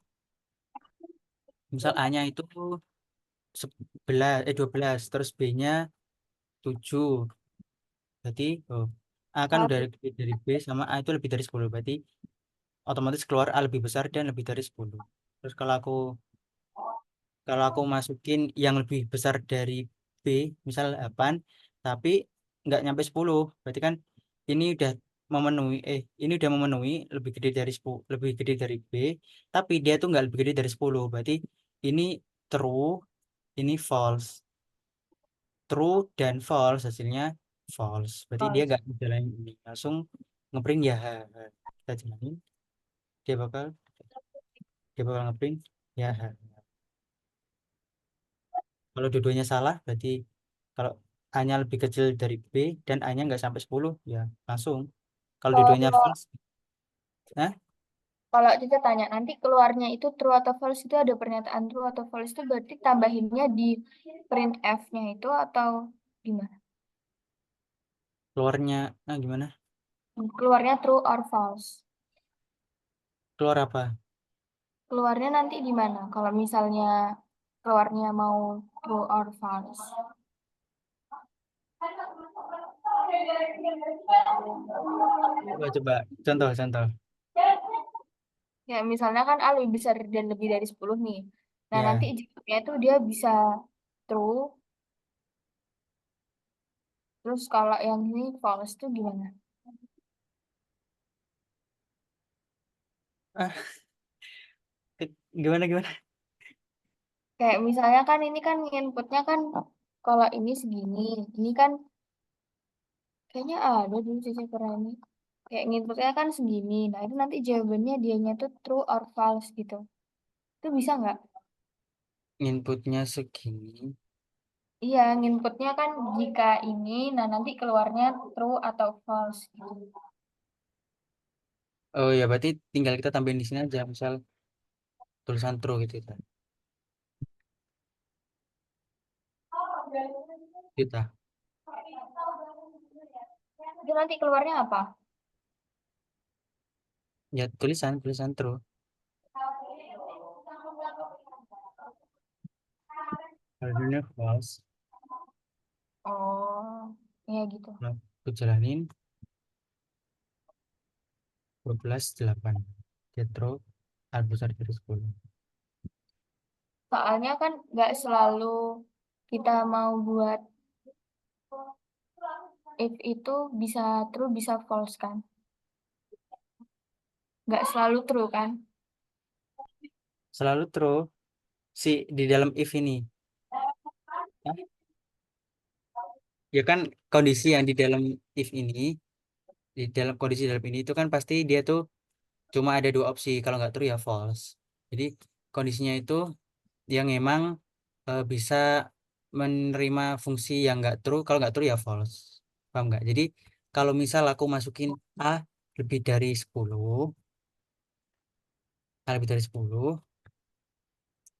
misal A-nya itu 12, terus B-nya 7. Berarti oh, A kan A udah lebih dari B sama A itu lebih dari 10. Berarti otomatis keluar A lebih besar dan lebih dari 10. Terus kalau aku kalau aku masukin yang lebih besar dari B, misal 8, tapi nggak nyampe 10, berarti kan ini udah ini udah memenuhi lebih gede dari 10, lebih gede dari B, tapi dia tuh nggak lebih gede dari 10, berarti ini true, ini false. True dan false hasilnya false. Berarti dia nggak ngejalanin ini. Langsung ngeprint ya H. H. Kita jalanin, dia bakal dia bakal ngeprint ya H. Kalau dua-duanya salah, berarti kalau A-nya lebih kecil dari B dan A-nya nggak sampai 10, ya langsung. Kalau dua-duanya Kalau false, nah, kalau kita tanya nanti keluarnya itu true atau false itu ada pernyataan true atau false itu berarti tambahinnya di print F-nya itu atau gimana? keluarnya, nah gimana? Keluarnya true or false. Keluar apa? Keluarnya nanti di mana? Kalau misalnya keluarnya mau true or false. Coba, coba. Contoh, contoh. Ya, misalnya kan A lebih besar dan lebih dari 10 nih. Nah, nanti Ya, jawabnya itu dia bisa true. Terus kalau yang ini false tuh gimana? ah, gimana, gimana? Kayak misalnya kan ini kan inputnya kan kalau ini segini. Ini kan kayaknya ada dulu Cici pernah ini. Kayak inputnya kan segini. Nah, itu nanti jawabannya dianya tuh true or false gitu. Itu bisa nggak? Inputnya segini. Iya, inputnya kan jika ini, nah nanti keluarnya true atau false gitu. Oh ya, berarti tinggal kita tambahin di sini aja. Misal tulisan true gitu. Kita. Itu nanti keluarnya apa? Ya, tulisan, tulisan true. Kalau ini false. Oh, iya gitu. Nah, aku jalanin 12 8. Dia true. A besar dari 10. Soalnya kan nggak selalu kita mau buat if itu bisa true bisa false kan? Nggak selalu true kan? Selalu true. Si di dalam if ini. Hah? Ya kan kondisi yang di dalam if ini, di dalam kondisi dalam ini itu kan pasti dia tuh cuma ada dua opsi. Kalau nggak true ya false. Jadi kondisinya itu yang emang bisa menerima fungsi yang nggak true. Kalau nggak true ya false. Paham nggak? Jadi kalau misal aku masukin A lebih dari 10, A lebih dari 10,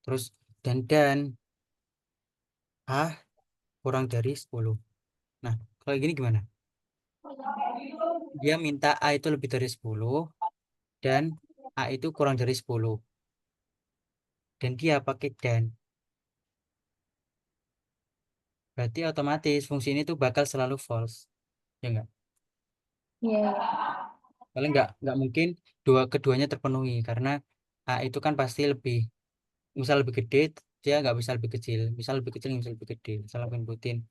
terus dan A kurang dari 10. Nah, kalau gini gimana? Dia minta A itu lebih dari 10 dan A itu kurang dari 10. Dan dia pakai dan. Berarti otomatis fungsi ini tuh bakal selalu false. Ya enggak? Iya, iya. Paling nggak mungkin keduanya terpenuhi karena A itu kan pasti lebih, misal lebih gede, dia nggak bisa lebih kecil. Misal lebih kecil, misal lebih gede. Misal aku inputin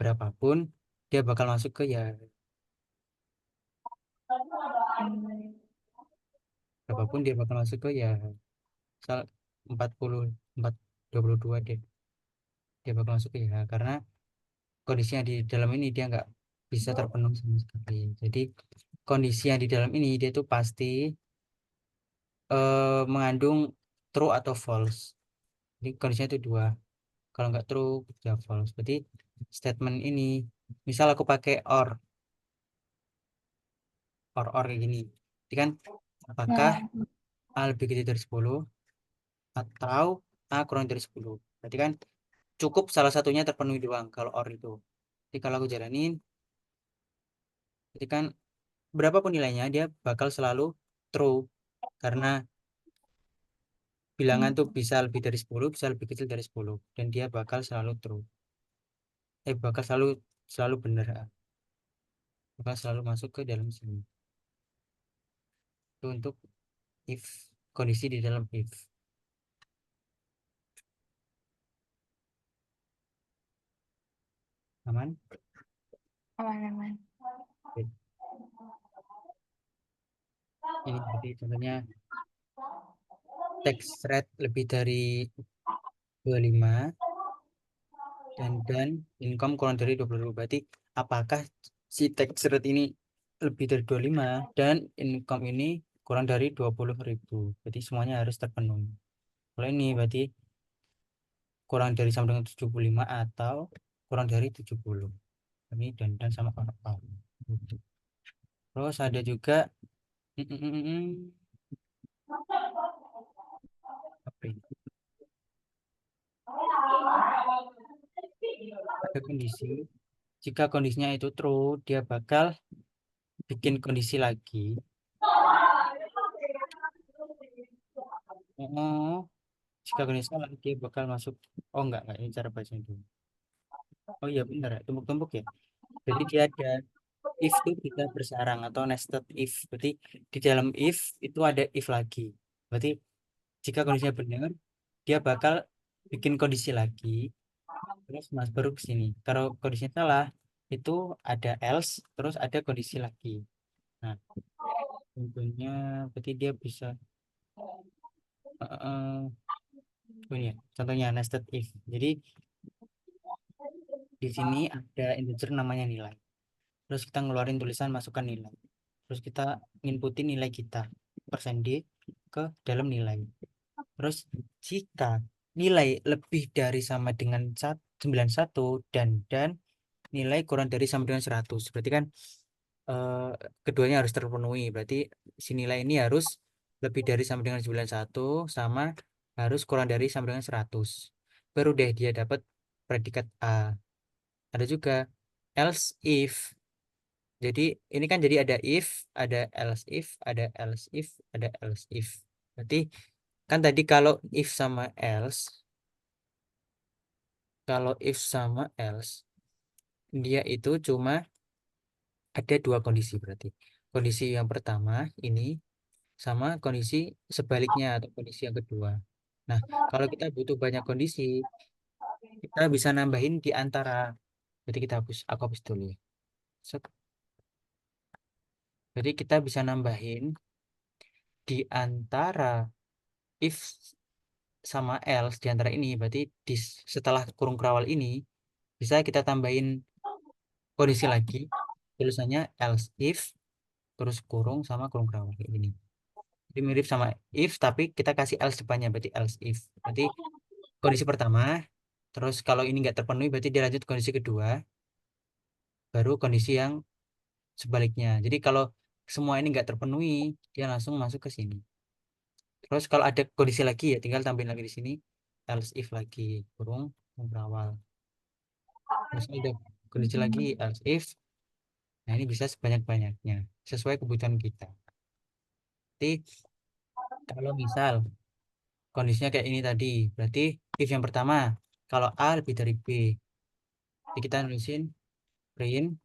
berapapun, dia bakal masuk ke ya Hmm. berapapun dia bakal masuk ke ya misal 44, 22 deh. Dia bakal masuk ke ya karena kondisinya di dalam ini dia nggak bisa terpenuhi sama sekali. Jadi kondisi yang di dalam ini dia tuh pasti mengandung true atau false. Jadi kondisinya itu dua. Kalau nggak true ya false. Berarti statement ini, misal aku pakai or kayak gini. Jadi kan apakah Nah, A lebih gede dari 10 atau A kurang dari 10. Berarti kan cukup salah satunya terpenuhi doang kalau or itu. Jadi kalau aku jalanin, jadi kan berapapun nilainya dia bakal selalu true karena bilangan tuh bisa lebih dari 10, bisa lebih kecil dari 10 dan dia bakal selalu true. Bakal selalu selalu benar, bakal selalu masuk ke dalam sini. Itu untuk if, kondisi di dalam if. Aman? Aman-aman. Oke. Ini berarti contohnya tax rate lebih dari 25 dan income kurang dari 20.000. Berarti apakah si tax rate ini lebih dari 25 dan income ini kurang dari 20.000. Berarti semuanya harus terpenuhi. Kalau ini berarti kurang dari sama dengan 75 atau kurang dari 70. Ini dan sama apa. Gitu. Terus ada juga mm, mm, mm, mm, apa ini? Ada kondisi jika kondisinya itu true, dia bakal bikin kondisi lagi. Oh, jika kondisi salah, dia bakal masuk. Oh enggak, ini cara bacanya dulu. Oh iya benar ya, tumpuk-tumpuk ya. Jadi dia ada if itu kita bersarang atau nested if. Berarti di dalam if itu ada if lagi. Berarti jika kondisinya benar, dia bakal bikin kondisi lagi, terus mas baru ke sini. Kalau kondisinya salah, itu ada else, terus ada kondisi lagi. Nah, tentunya berarti dia bisa oh iya, contohnya nested if. Jadi di sini ada integer namanya nilai. Terus kita ngeluarin tulisan masukkan nilai. Terus kita inputin nilai kita persen D ke dalam nilai. Terus jika nilai lebih dari sama dengan 91 dan nilai kurang dari sama dengan 100, berarti kan eh, keduanya harus terpenuhi. Berarti si nilai ini harus lebih dari sama dengan 91 sama harus kurang dari sama dengan 100. Baru deh dia dapat predikat A. Ada juga else if. Jadi ini kan jadi ada if, ada else if, ada else if, ada else if. Berarti kan tadi kalau if sama else, dia itu cuma ada dua kondisi berarti. Kondisi yang pertama ini sama kondisi sebaliknya atau kondisi yang kedua. Nah, kalau kita butuh banyak kondisi, kita bisa nambahin di antara. Jadi aku hapus dulu ya. Set. Jadi kita bisa nambahin di antara if sama else di antara ini. Berarti setelah kurung kerawal ini bisa kita tambahin kondisi lagi. Tulisannya else if terus kurung sama kurung kerawal kayak gini. Jadi mirip sama if tapi kita kasih else depannya berarti else if. Berarti kondisi pertama, terus kalau ini nggak terpenuhi berarti dia lanjut kondisi kedua, baru kondisi yang sebaliknya. Jadi kalau semua ini nggak terpenuhi, dia langsung masuk ke sini. Terus kalau ada kondisi lagi ya tinggal tambahin lagi di sini else if lagi kurung berawal. Terus ada kondisi lagi else if. Nah ini bisa sebanyak-banyaknya sesuai kebutuhan kita. Jadi kalau misal kondisinya kayak ini tadi, berarti if yang pertama kalau A lebih dari B, jadi kita nulisin print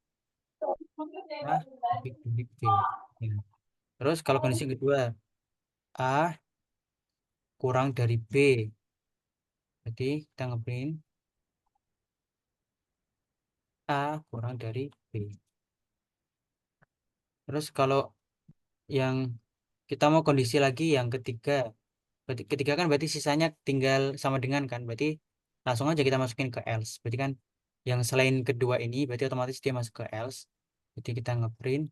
A lebih dari B. Ya. Terus kalau kondisi yang kedua A kurang dari B, berarti kita ngeprint A kurang dari B. Terus kalau yang kita mau kondisi lagi yang ketiga, berarti ketiga kan berarti sisanya tinggal sama dengan kan, berarti langsung aja kita masukin ke else. Berarti kan yang selain kedua ini berarti otomatis dia masuk ke else. Jadi kita ngeprint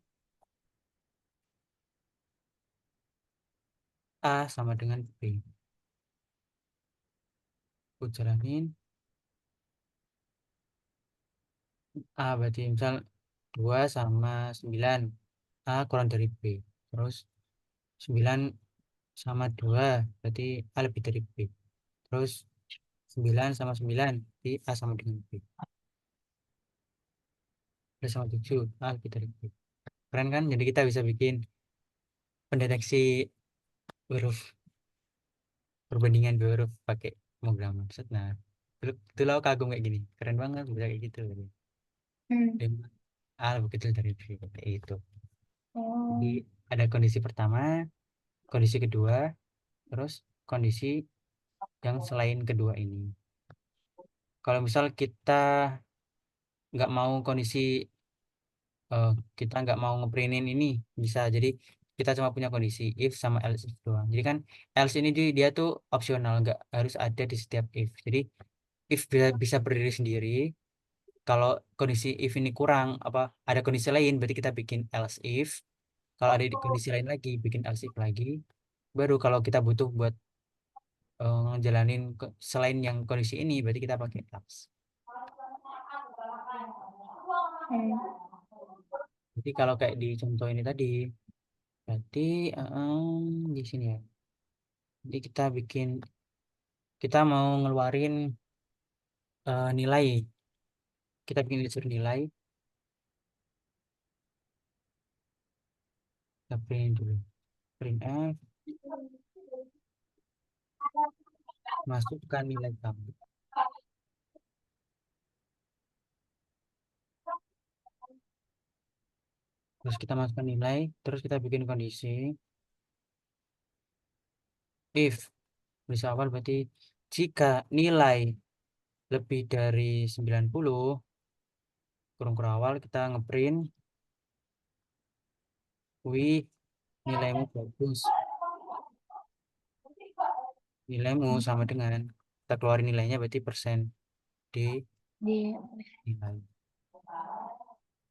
A sama dengan B. Aku jalanin A berarti misal 2 sama 9 A kurang dari B. Terus 9 sama 2 berarti A lebih dari B. Terus 9 sama 9 berarti A sama dengan B. 2 sama 7 A lebih dari B. Keren kan? Jadi kita bisa bikin pendeteksi huruf, perbandingan dua huruf pakai pemrograman. Set. Nah, dulu aku kagum kayak gini. Keren banget bisa kayak gitu. Hmm. Dan A lebih kecil dari B kayak itu. Jadi Oh. ada kondisi pertama, kondisi kedua, terus kondisi yang selain kedua ini. Kalau misal kita nggak mau kondisi eh, kita nggak mau ngeprintin ini bisa. Jadi kita cuma punya kondisi if sama else if doang. Jadi kan else ini dia tuh opsional, nggak harus ada di setiap if. Jadi if bisa berdiri sendiri. Kalau kondisi if ini kurang apa ada kondisi lain, berarti kita bikin else if. Kalau ada di kondisi lain lagi, bikin else if lagi. Baru kalau kita butuh buat ngejalanin selain yang kondisi ini, berarti kita pakai else. Hmm. Jadi kalau kayak di contoh ini tadi, berarti di sini ya. Jadi kita mau ngeluarin nilai. Kita bikin unsur nilai, kita print dulu. Print f, masukkan nilai kamu. Terus kita masukkan nilai, terus kita bikin kondisi if. Kondisi awal berarti jika nilai lebih dari 90, kurung kurung awal kita ngeprint, wih, nilaimu bagus. Nilaimu sama dengan, kita keluarin nilainya berarti persen di Di nilai.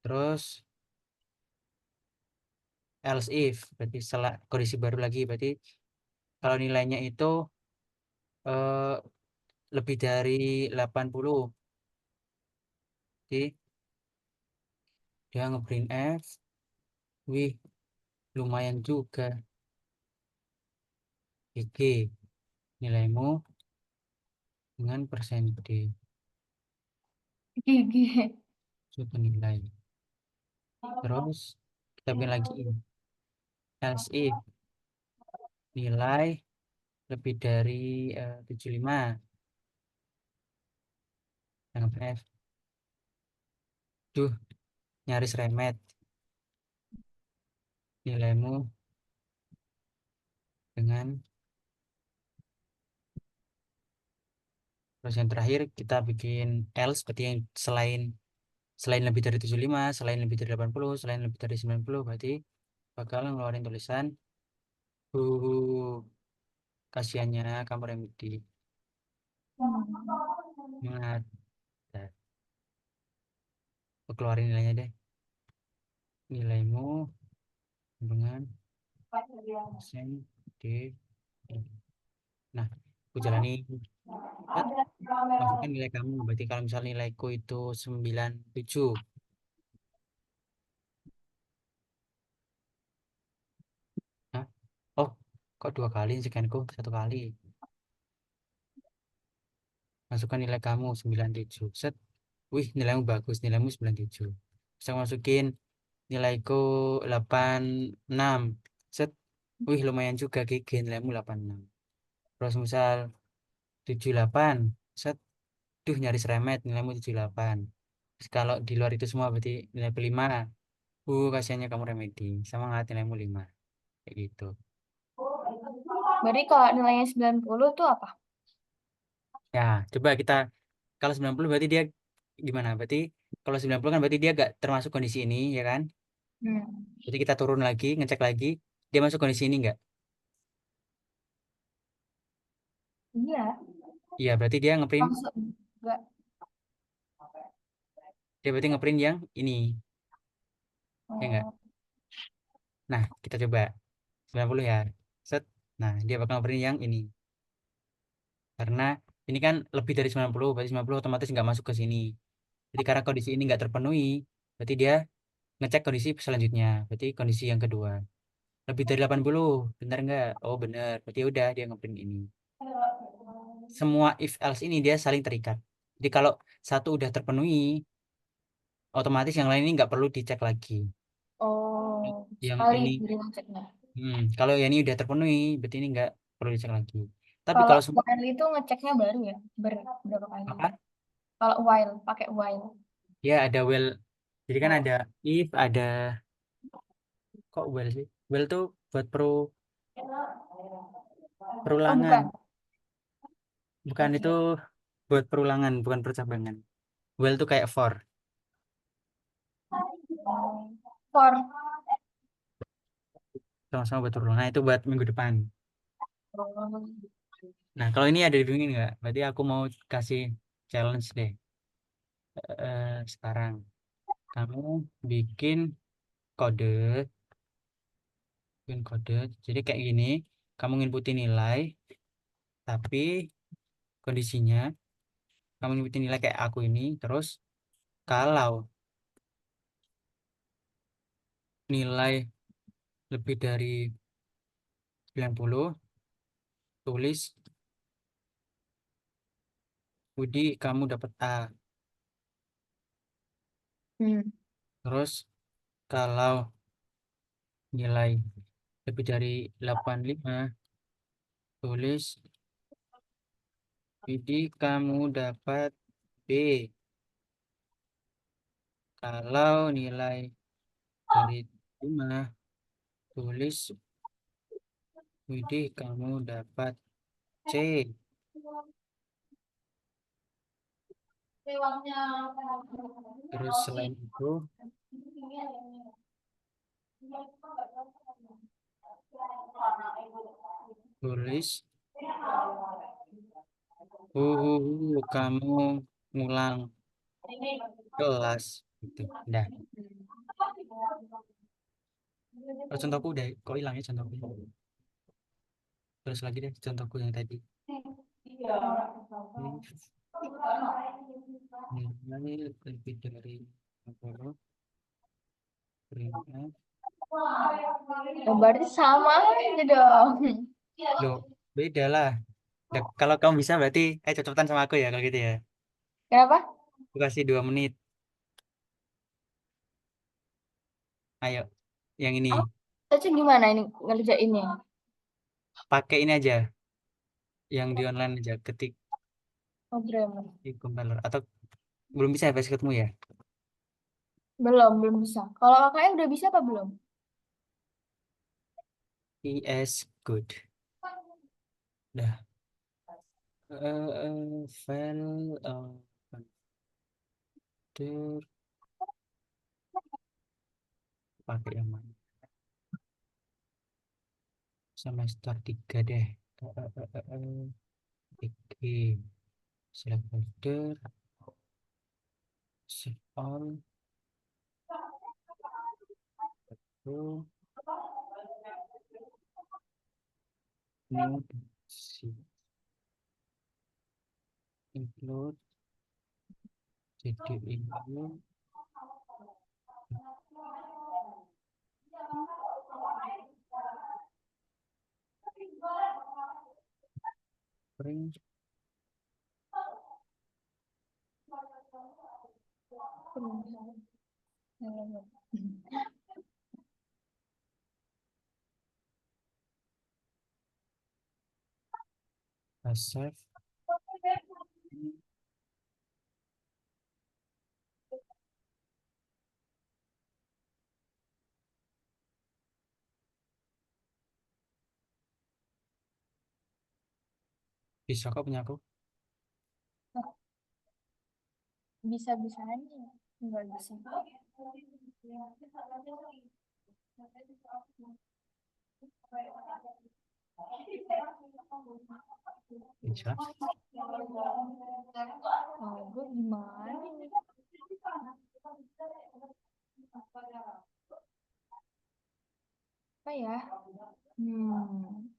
Terus else if, berarti setelah kondisi baru lagi, berarti kalau nilainya itu eh, lebih dari 80, jadi dia ngeprint F, wih, lumayan juga, GG, nilaimu dengan persen D, gigi. suatu nilai. Terus kita bikin lagi else if, nilai lebih dari 75, yang F, duh, nyaris remet, nilaimu dengan. Terus yang terakhir kita bikin else seperti yang selain selain lebih dari 75, selain lebih dari 80, selain lebih dari 90, berarti bakal ngeluarin tulisan kasihannya kamu remedi. Ingat, nah, aku keluarin nilainya deh. Nilaimu dengan persen D. Nah, aku jalani. Set, masukkan nilai kamu. Berarti kalau misalnya nilaiku itu 97. Nah, oh, kok dua kali sekianku? Satu kali. Masukkan nilai kamu 97. Set. Wih, nilaimu bagus. Nilaimu 97. Bisa masukin nilaiku 86. Set. Wih, lumayan juga GG nilaimu 86. Terus misal 78. Set. Duh, nyaris remet nilaimu 78. Terus kalau di luar itu semua berarti nilai kelima. Kasihannya kamu remedi. Semangat nilaimu 5. Kayak gitu. Berarti kalau nilainya 90 tuh apa? Ya, coba kita kalau 90 berarti dia gimana? Berarti kalau 90 kan berarti dia gak termasuk kondisi ini, ya kan? Hmm. Jadi kita turun lagi, ngecek lagi, dia masuk kondisi ini nggak? Iya, Iya, berarti dia ngeprint, maksud enggak. dia berarti ngeprint yang ini, ya nggak? Oh, Nah, kita coba 90 ya. Set. Nah, dia bakal ngeprint yang ini. Karena ini kan lebih dari 90, berarti 90 otomatis nggak masuk ke sini. Jadi karena kondisi ini nggak terpenuhi, berarti dia ngecek kondisi selanjutnya. Berarti kondisi yang kedua. Lebih dari 80, benar nggak? Oh, benar. Berarti ya udah dia ngeprint ini. Semua if else ini dia saling terikat. Jadi kalau satu udah terpenuhi, otomatis yang lain ini nggak perlu dicek lagi. oh, Yang sekali ini, beri ngeceknya. kalau yang ini udah terpenuhi, berarti ini nggak perlu dicek lagi. Tapi Kalau kalau semua while itu ngeceknya baru ya, berapa kali? apa? Kalau while, pakai while. Ya ada well. Jadi kan ada if, ada kok well sih? Well tuh buat Oh, perulangan. bukan. Bukan itu Oke. buat perulangan, bukan percabangan. Well tuh kayak for. For. Sama-sama buat turun. Nah, itu buat minggu depan. Nah, kalau ini ada dibingungin nggak? Berarti aku mau kasih challenge deh. Sekarang kamu bikin kode, bikin kode. Jadi kayak gini, kamu inputin nilai, tapi kondisinya kamu inputin nilai kayak aku ini. Terus kalau nilai lebih dari 90, tulis Budi kamu dapat A. Hmm. Terus kalau nilai lebih dari 85, tulis Widi kamu dapat B. Kalau nilai dari 5, tulis Widi kamu dapat C. Terus selain itu tulis kamu ngulang kelas gitu. Udah. Oh, contohku udah kok hilang ya contohku. Terus lagi deh contohku yang tadi. Ini nilai lebih dari 60, print. Ya, berarti sama aja dong. Loh, beda lah. Nah, kalau kamu bisa berarti cepet-cepetan sama aku ya kalau gitu ya. Kenapa? Aku kasih 2 menit. Ayo, yang ini. Oh, Caca gimana ini ngerjainnya? Pakai ini aja, yang di online aja. Ketik Program. di compiler. Atau belum bisa ya pas ketemu ya? Belum bisa. Kalau kakaknya udah bisa apa belum? ES good. Dah. File computer pakai yang mana? Semester 3 deh. Oke. Select folder. Save all. New. New. See. Include. Jadi ini. Print. Save. Bisa kok punya aku. Bisa-bisa aja. Enggak bisa. Bisa. Oh, gue gimana nih? Apa ya? Hmm.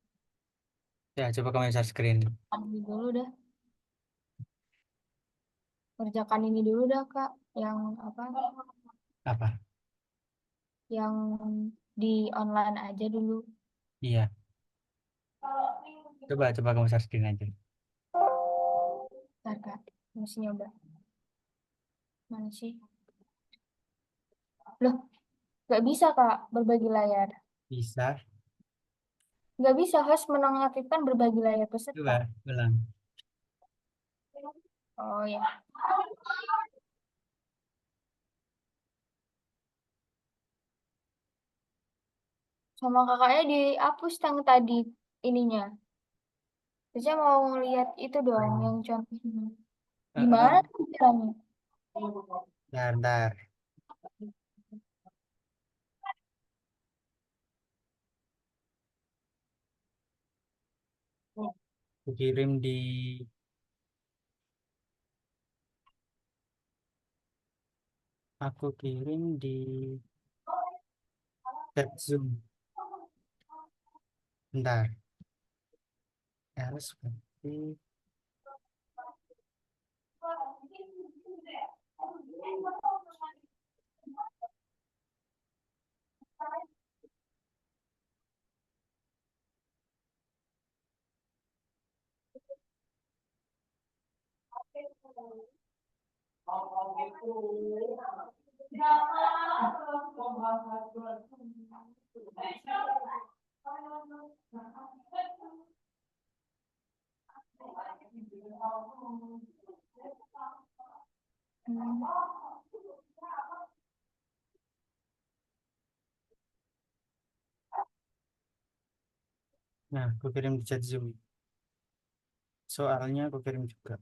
Ya, coba kamu share screen. Ini dulu dah. Kerjakan ini dulu dah, Kak. Yang apa? Apa? Yang di online aja dulu. Iya. Coba kamu share screen aja. Bentar, Kak. Masih nyoba. Mana sih? Loh, nggak bisa, Kak, berbagi layar. Bisa. Nggak bisa, host menonaktifkan berbagi layar peserta. Coba ulang. Oh ya. Sama kakaknya dihapus yang tadi ininya. Saya mau lihat itu dong, yang contohnya. Gimana Eh, tuh caranya? Bentar, bentar. Aku kirim di aku kirim di chat Zoom. Bentar. Harus berarti. Hmm. Nah, aku kirim di chat Zoom. Soalnya aku kirim juga.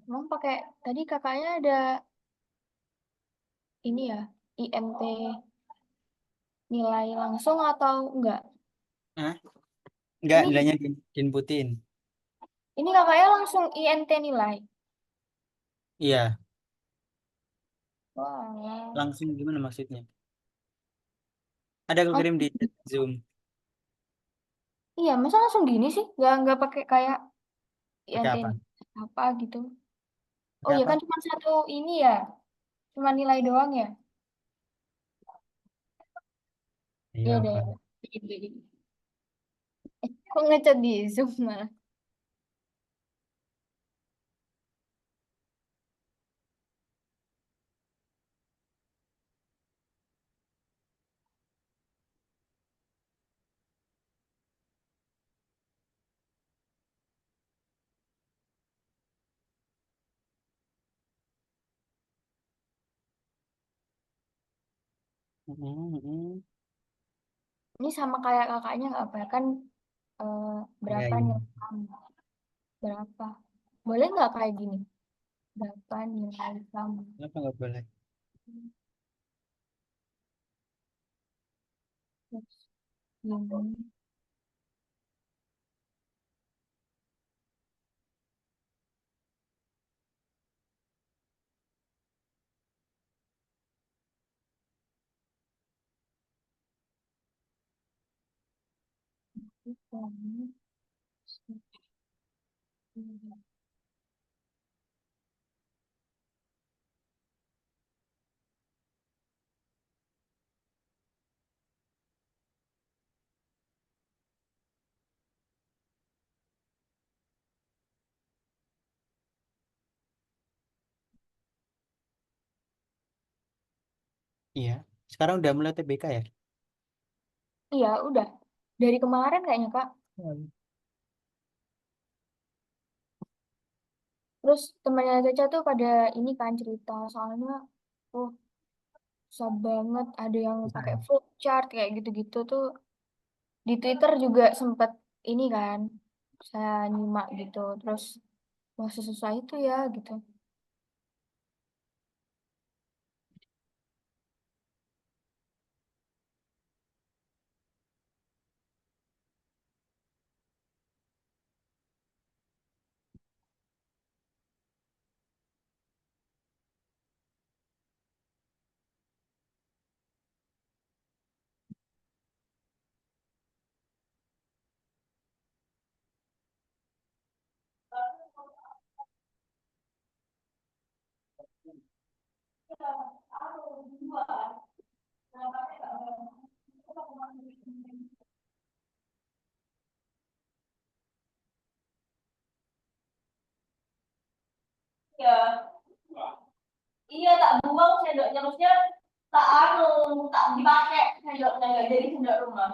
Emang pakai tadi kakaknya ada ini ya, IMT nilai langsung atau enggak? Hah? Enggak, Ini nilainya diinputin. ini kakaknya langsung IMT nilai. Iya, Wah. langsung gimana maksudnya? Ada aku kirim di Langsung, chat Zoom. iya, masa langsung gini sih? Nggak pakai kayak Pakai IMT apa? apa gitu. Oh Pakai iya apa? kan cuma satu ini ya, cuma nilai doang ya. Iya Iya, deh. apa? Kok ngecat di Zoom malah? Ini sama kayak kakaknya nggak apa kan eh, Iya, berapa iya. nilai kamu? Berapa? Boleh nggak kayak gini? Berapa nilai kamu? Kenapa nggak boleh? Terus ini. Iya. Sekarang udah mulai TBK ya? Iya, udah. Dari kemarin kayaknya, Kak. Hmm. Terus temannya Caca tuh pada ini kan cerita soalnya oh susah banget ada yang Susah pakai ya? flowchart kayak gitu-gitu tuh di Twitter juga sempet ini kan saya nyimak gitu terus wah sesusah itu ya gitu. Iya, iya tak buang sendoknya maksudnya Tak anu, tak dipakai sendoknya nggak jadi sendok rumah.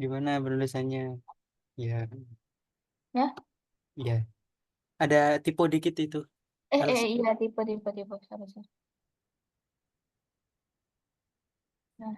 Gimana penulisannya? Ya, Ya? ya. Ada typo dikit itu. Alas. Iya, tipe, tipe, tipe. Sorry, sorry. Nah.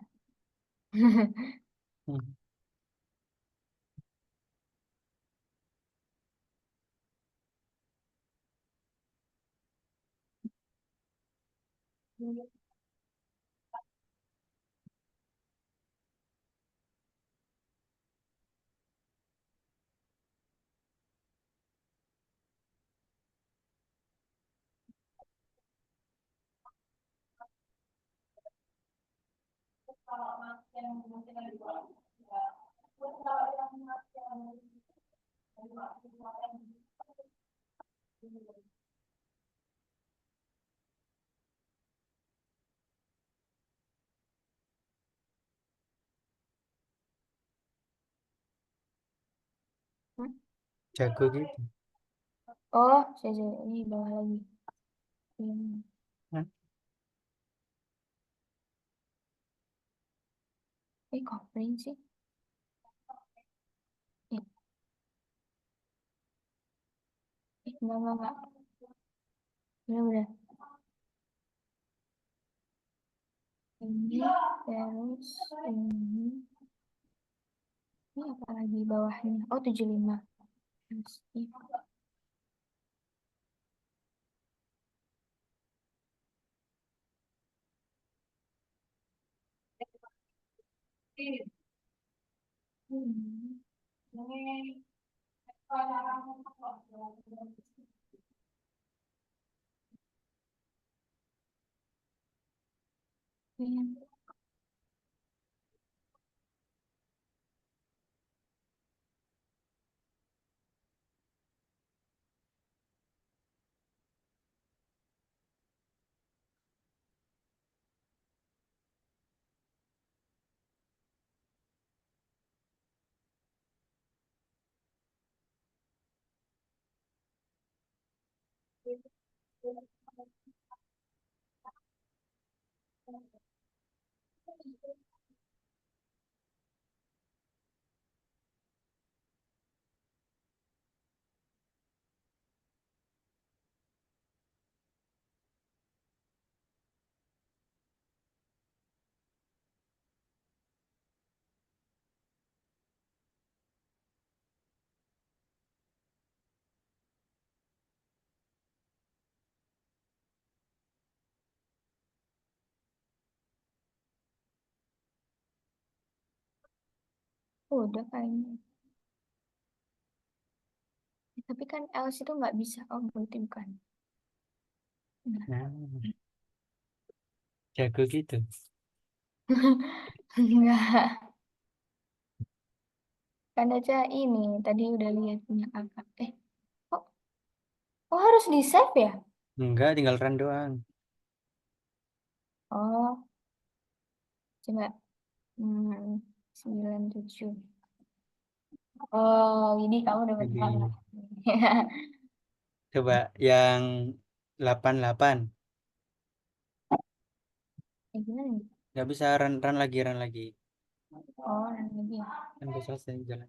Hmm, jago gitu. Oh, saya ini bawah lagi. Hmm. Hah? Kopling sih. Eh, enggak, enggak. Bener, bener. Ini, terus, ini. Ini apa lagi bawahnya? Oh, 75. Terus, ini. Hmm. Ini. Udah kayaknya. Tapi kan else itu nggak bisa. Oh, berarti bukan. Nah. Nah, jago gitu. Enggak. Kan aja ini. Tadi udah lihat punya kakak. Kok, kok harus di save ya? Enggak, tinggal run doang. Oh, coba. 97. Oh, ini kamu dapat Jadi, mana? coba yang 88. Gimana nih? Nggak bisa run lagi, run lagi. Oh, yang lagi ya. Kan udah selesai jalan.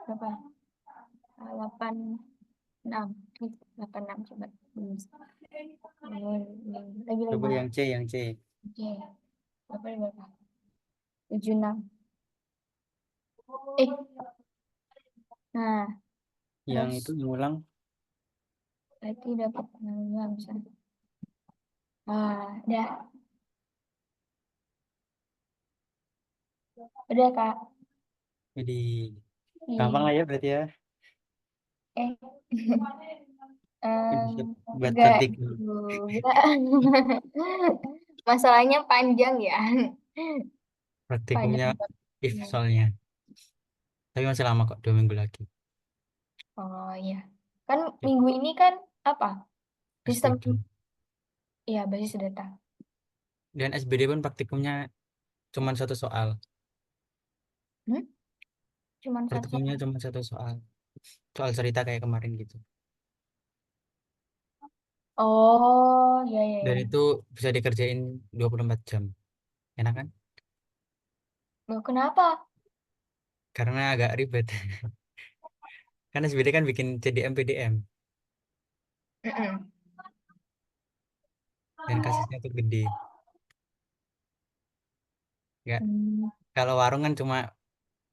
Berapa? 86. 86 coba. Hmm. Oh, lagi Coba lagi. yang C, yang C. Oke. Berapa? 76. Eh, nah, Yang terus itu ngulang. berarti dapat 66 misalnya. Udah. Udah, Kak. Jadi, gampang Ih. lah ya berarti ya. Eh, Bisa buat enggak petik. juga. Masalahnya panjang ya. Praktikumnya Panjang if banget. soalnya. Tapi masih lama kok, 2 minggu lagi. Oh iya. Kan Ya, minggu ini kan apa? Sistem, S7. ya basis data. Dan SBD pun praktikumnya cuma satu soal. Hmm? Cuman satu Praktikumnya soal. cuma satu soal. Soal cerita kayak kemarin gitu. Oh, ya ya Dan ya. itu bisa dikerjain 24 jam. Enak kan? Loh, kenapa? Karena agak ribet. Karena SBD kan bikin CDM PDM. Mm-mm. Dan kasusnya tuh gede. Nggak, Hmm. kalau warung kan cuma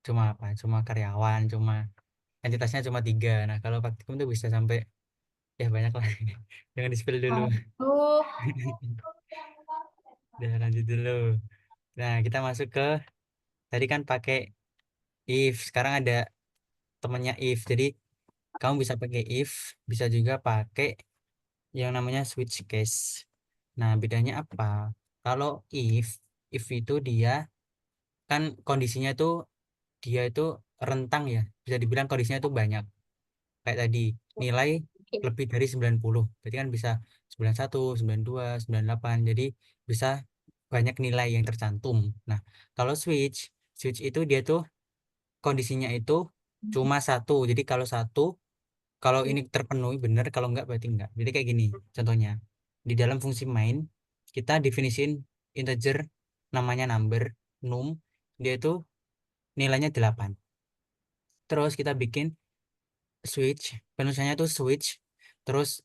cuma apa? Cuma karyawan, cuma entitasnya cuma 3. Nah, kalau praktikum tuh bisa sampai ya banyak lah. Jangan di-spill dulu. Aduh. Udah lanjut dulu. Nah, kita masuk ke tadi kan pakai if. Sekarang ada temennya if. Jadi kamu bisa pakai if, bisa juga pakai yang namanya switch case. Nah, bedanya apa? Kalau if itu dia kan kondisinya tuh dia itu rentang ya. Bisa dibilang kondisinya tuh banyak. Kayak tadi nilai Oke. lebih dari 90. Berarti kan bisa 91, 92, 98. Jadi bisa banyak nilai yang tercantum. Nah, kalau switch itu dia tuh kondisinya itu cuma satu. Jadi kalau ini terpenuhi benar, kalau enggak berarti enggak. Jadi kayak gini, contohnya. Di dalam fungsi main, kita definisiin integer namanya number, num, dia itu nilainya 8. Terus kita bikin switch, penulisannya tuh switch, terus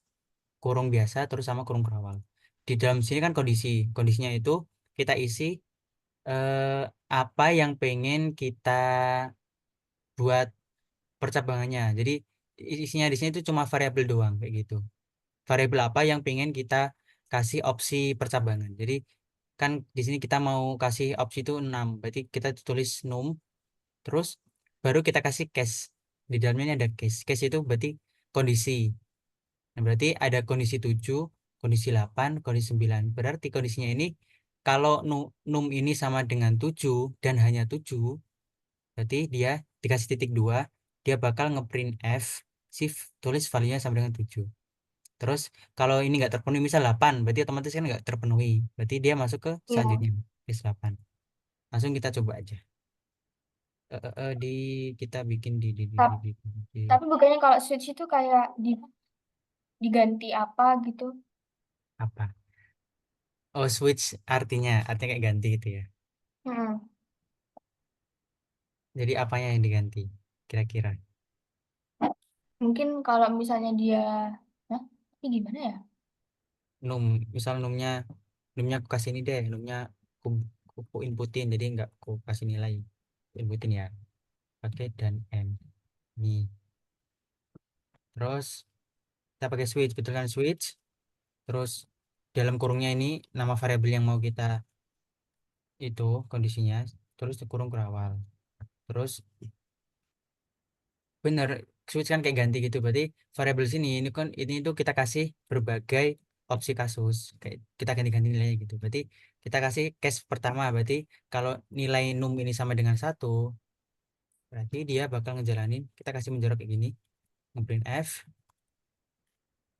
kurung biasa, terus sama kurung kerawal. Di dalam sini kan kondisinya itu kita isi eh, apa yang pengen kita buat percabangannya. Jadi isinya di sini itu cuma variabel doang kayak gitu. Variabel apa yang pengen kita kasih opsi percabangan. Jadi kan di sini kita mau kasih opsi itu 6. Berarti kita tulis num terus baru kita kasih case. Di dalamnya ini ada case. Case itu berarti kondisi. Nah, berarti ada kondisi 7, kondisi 8, kondisi 9. Berarti kondisinya ini kalau num ini sama dengan 7 dan hanya 7, berarti dia dikasih titik 2, dia bakal ngeprint F, shift tulis value-nya sama dengan 7. Terus kalau ini nggak terpenuhi misal 8, berarti otomatis kan nggak terpenuhi. Berarti dia masuk ke Ya. selanjutnya, case 8. Langsung kita coba aja. Di kita bikin Ta- di Tapi bukannya kalau switch itu kayak diganti apa gitu? apa? Oh, switch artinya kayak ganti gitu ya. Hmm. Jadi apanya yang diganti? Kira-kira. Mungkin kalau misalnya dia, nah, ini gimana ya? Num, misal numnya aku kasih ini deh, numnya aku, aku inputin, jadi nggak aku kasih nilai. Aku inputin ya, pakai dan n. Nih, terus kita pakai switch, betulkan switch. Terus dalam kurungnya ini nama variabel yang mau kita itu kondisinya, terus kurung kerawal. Terus bener switch kan kayak ganti gitu, berarti variabel sini ini tuh kita kasih berbagai opsi kasus, kayak kita ganti-ganti nilainya gitu. Berarti kita kasih case pertama, berarti kalau nilai num ini sama dengan 1, berarti dia bakal ngejalanin, kita kasih menjorok kayak gini, ngeprint f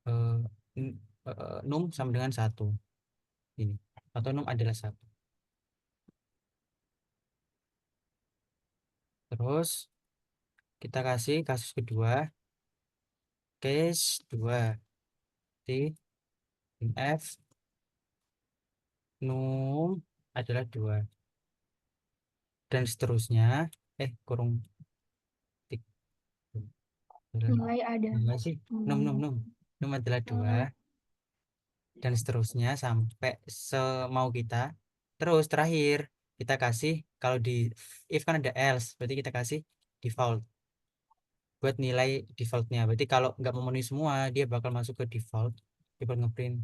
eh, num sama dengan 1 ini, atau num adalah 1. Terus kita kasih kasus kedua, case 2, berarti f num adalah 2 dan seterusnya, kurung tik Nilai ada. enggak sih, num num Hmm. num num adalah 2 Hmm. dan seterusnya sampai semau kita. Terus terakhir kita kasih, kalau di if kan ada else, berarti kita kasih default buat nilai defaultnya. Berarti kalau nggak memenuhi semua, dia bakal masuk ke default, dia bakal ngeprint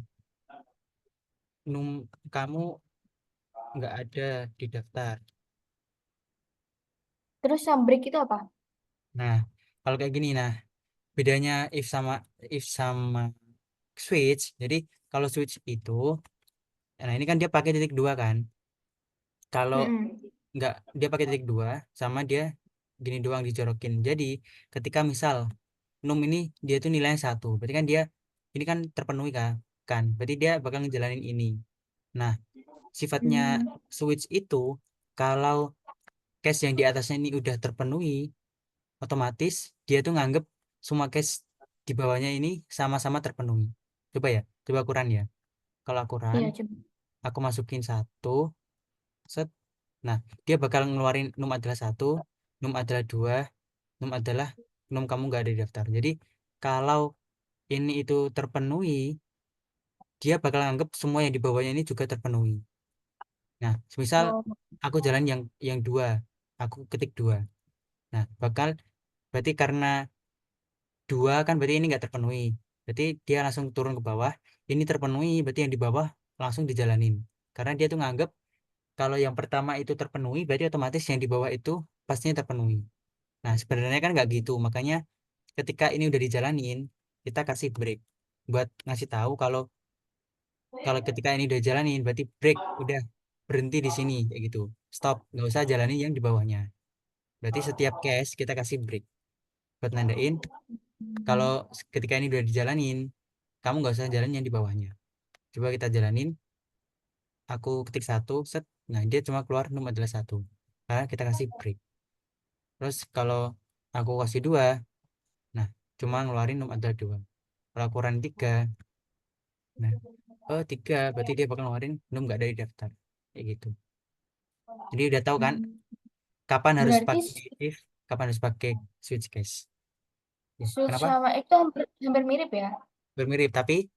num kamu nggak ada di daftar. Terus yang break itu apa? Nah, kalau kayak gini, nah bedanya if sama switch. Jadi kalau switch itu Nah ini kan dia pakai titik dua kan. Kalau Mm-mm. nggak, dia pakai titik dua sama dia gini doang dijorokin. Jadi ketika misal num ini dia tuh nilainya satu, berarti kan dia ini kan terpenuhi kan, berarti dia bakal ngejalanin ini. Nah, sifatnya Hmm. switch itu kalau case yang di atasnya ini udah terpenuhi, otomatis dia tuh nganggep semua case di bawahnya ini sama-sama terpenuhi. Coba ya, coba aku run ya. Kalau aku run, Iya, coba. aku masukin satu, set. Nah, dia bakal ngeluarin num adalah satu, num adalah dua, num adalah num kamu nggak ada di daftar. Jadi kalau ini itu terpenuhi, dia bakal anggap semua yang di bawahnya ini juga terpenuhi. Nah, misal Oh, aku jalan yang dua, aku ketik dua. Nah, bakal berarti karena dua kan berarti ini nggak terpenuhi. Berarti dia langsung turun ke bawah. Ini terpenuhi, berarti yang di bawah langsung dijalanin. Karena dia tuh nganggap kalau yang pertama itu terpenuhi, berarti otomatis yang di bawah itu pastinya terpenuhi. Nah, sebenarnya kan nggak gitu. Makanya ketika ini udah dijalanin, kita kasih break buat ngasih tahu kalau kalau ketika ini udah jalanin, berarti break, udah berhenti di sini kayak gitu. Stop, nggak usah jalanin yang di bawahnya. Berarti setiap case kita kasih break buat nandain kalau ketika ini udah dijalanin, kamu nggak usah jalanin yang di bawahnya. Coba kita jalanin. Aku ketik satu, set. Nah, dia cuma keluar num adalah satu. Karena kita kasih break. Terus kalau aku kasih dua, nah cuma ngeluarin num adalah dua. Kalau aku run tiga, nah oh tiga, berarti dia bakal ngeluarin num nggak ada di daftar. Kayak gitu. Jadi udah tahu kan hmm. kapan harus Berarti pakai if, kapan harus pakai switch case. Ya, switch kenapa? sama itu hampir mirip ya. Bermirip, tapi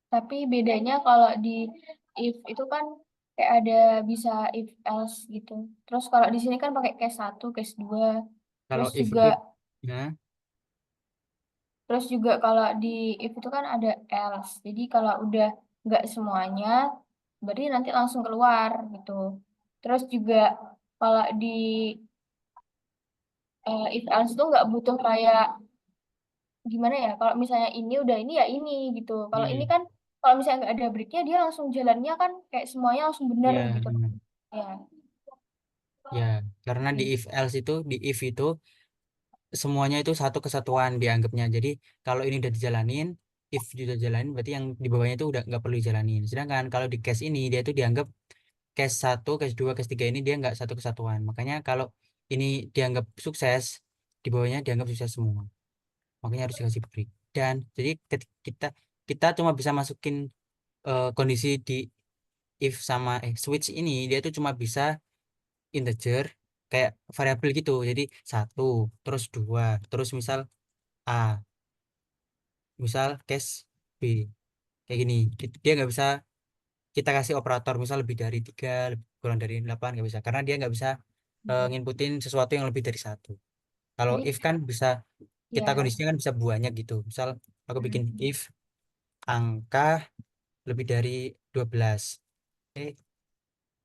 Tapi bedanya kalau di if itu kan kayak ada bisa if else gitu. Terus kalau di sini kan pakai case satu, case dua. kalau Terus if juga itu, nah, terus juga kalau di if itu kan ada else. Jadi kalau udah nggak semuanya, berarti nanti langsung keluar gitu. Terus juga kalau di if else tuh nggak butuh kayak gimana ya? Kalau misalnya ini udah ini ya ini gitu. Kalau ini hmm, kan kalau misalnya nggak ada breaknya dia langsung jalannya kan kayak semuanya langsung bener ya, gitu. Ya, ya, karena di gitu. if else itu, di if itu semuanya itu satu kesatuan dianggapnya. Jadi kalau ini udah dijalanin, if sudah jalanin, berarti yang di bawahnya itu udah nggak perlu dijalanin. Sedangkan kalau di case ini dia itu dianggap case satu, case dua, case tiga ini dia nggak satu kesatuan. Makanya kalau ini dianggap sukses, di bawahnya dianggap sukses semua. Makanya harus dikasih break. Dan jadi kita kita cuma bisa masukin kondisi di if sama switch ini dia itu cuma bisa integer kayak variabel gitu. Jadi satu, terus dua, terus misal A, misal case B kayak gini. Dia nggak bisa kita kasih operator misal lebih dari tiga, lebih kurang dari delapan nggak bisa karena dia nggak bisa nginputin sesuatu yang lebih dari satu. Kalau Jadi if kan bisa kita ya. kondisinya kan bisa banyak gitu. Misal aku bikin Mm. if angka lebih dari 12, eh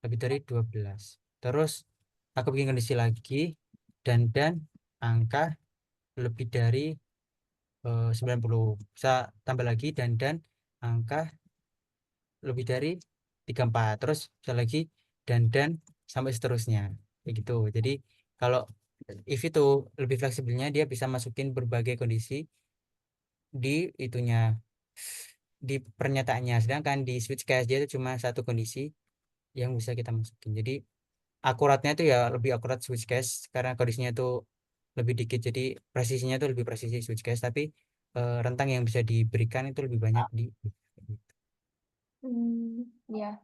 lebih dari 12. Terus aku bikin kondisi lagi dan angka lebih dari 90. Bisa tambah lagi dan angka lebih dari 34, terus bisa lagi dan sampai seterusnya kayak gitu. Jadi kalau if itu lebih fleksibelnya dia bisa masukin berbagai kondisi di itunya, di pernyataannya, sedangkan di switch case dia itu cuma satu kondisi yang bisa kita masukin. Jadi akuratnya itu ya lebih akurat switch case karena kondisinya itu lebih dikit, jadi presisinya itu lebih presisi switch case, tapi rentang yang bisa diberikan itu lebih banyak di Ya.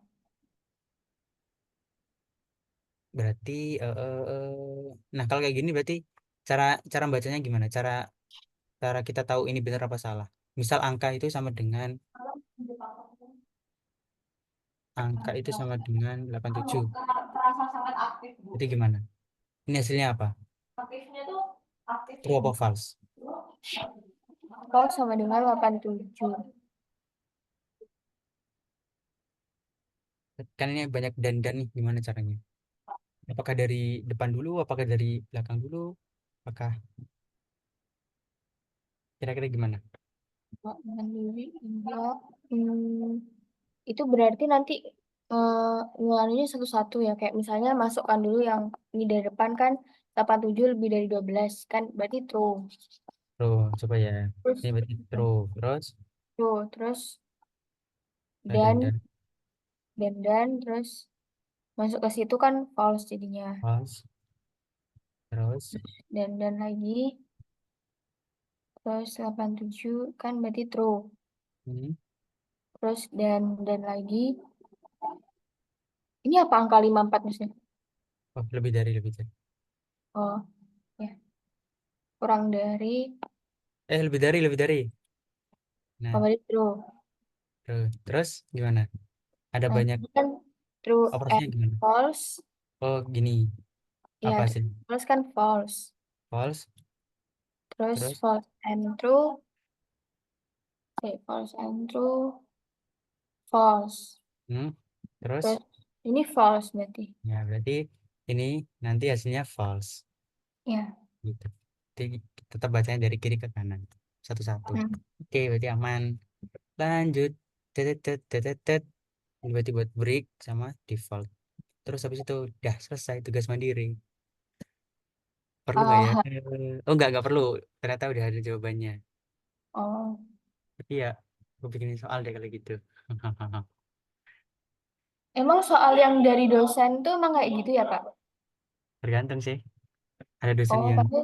berarti nah kalau kayak gini berarti cara cara bacanya gimana, cara cara kita tahu ini benar apa salah. Misal angka itu sama dengan 87, berarti gimana, ini hasilnya apa, true apa false? Kau sama dengan 87. Kan ini banyak dan nih, gimana caranya, apakah dari depan dulu, apakah dari belakang dulu, apakah kira-kira gimana? Mandiri, enggak. Hmm. itu berarti nanti ngulanginnya satu-satu ya. Kayak misalnya masukkan dulu yang ini dari depan kan 87 lebih dari 12 kan berarti true. True, coba ya. Terus Ini berarti true. Terus, true, terus dan dan terus masuk ke situ kan false jadinya. false. Terus, Dan lagi terus 87 kan berarti true. ini, Terus dan lagi ini apa angka 54 maksudnya? oh, lebih dari. Oh, ya. Kurang dari Lebih dari. Nah, berarti true. terus gimana? Ada Nah, banyak ini kan true and operasinya gimana? false. Oh, gini. Ya, Apa true sih? and false kan false. False. Terus Terus, false and true. Oke, false and true. False. hmm, terus, Terus ini false berarti. ya berarti ini nanti hasilnya false. Ya. Gitu. Jadi tetap bacanya dari kiri ke kanan. Satu-satu. Hmm. Oke, berarti aman. Lanjut. Tetet, tetet, tetet, tetet. Berarti buat break sama default. Terus habis itu udah selesai tugas mandiri. Perlu nggak ya? Ah, Oh, nggak perlu. Ternyata udah ada jawabannya. oh. Tapi ya, aku bikinin soal deh kalau gitu. Emang soal yang dari dosen tuh emang kayak gitu ya, Kak? Tergantung sih. Ada dosen Oh, yang tapi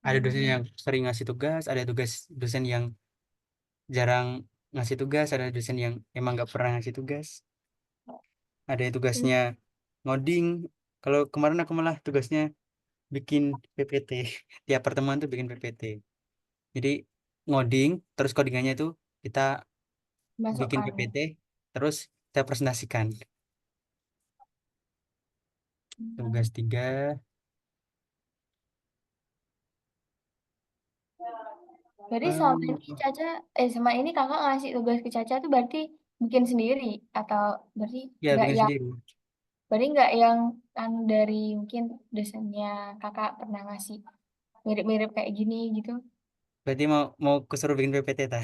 ada dosen hmm, yang sering ngasih tugas, ada dosen yang jarang ngasih tugas, ada dosen yang emang nggak pernah ngasih tugas. Ada yang hmm, tugasnya ngoding. Kalau kemarin aku malah tugasnya bikin PPT. Tiap pertemuan tuh bikin PPT. Jadi ngoding, terus codingannya itu kita bikin masukkan. PPT, terus kita presentasikan. Hmm. Tugas 3. Berarti sama em, ini Caca, sama ini kakak ngasih tugas ke Caca tuh berarti bikin sendiri atau berarti ya nggak bikin yang sendiri. kan dari mungkin dosennya kakak pernah ngasih mirip-mirip kayak gini gitu? Berarti mau mau kesuruh bikin PPT ta?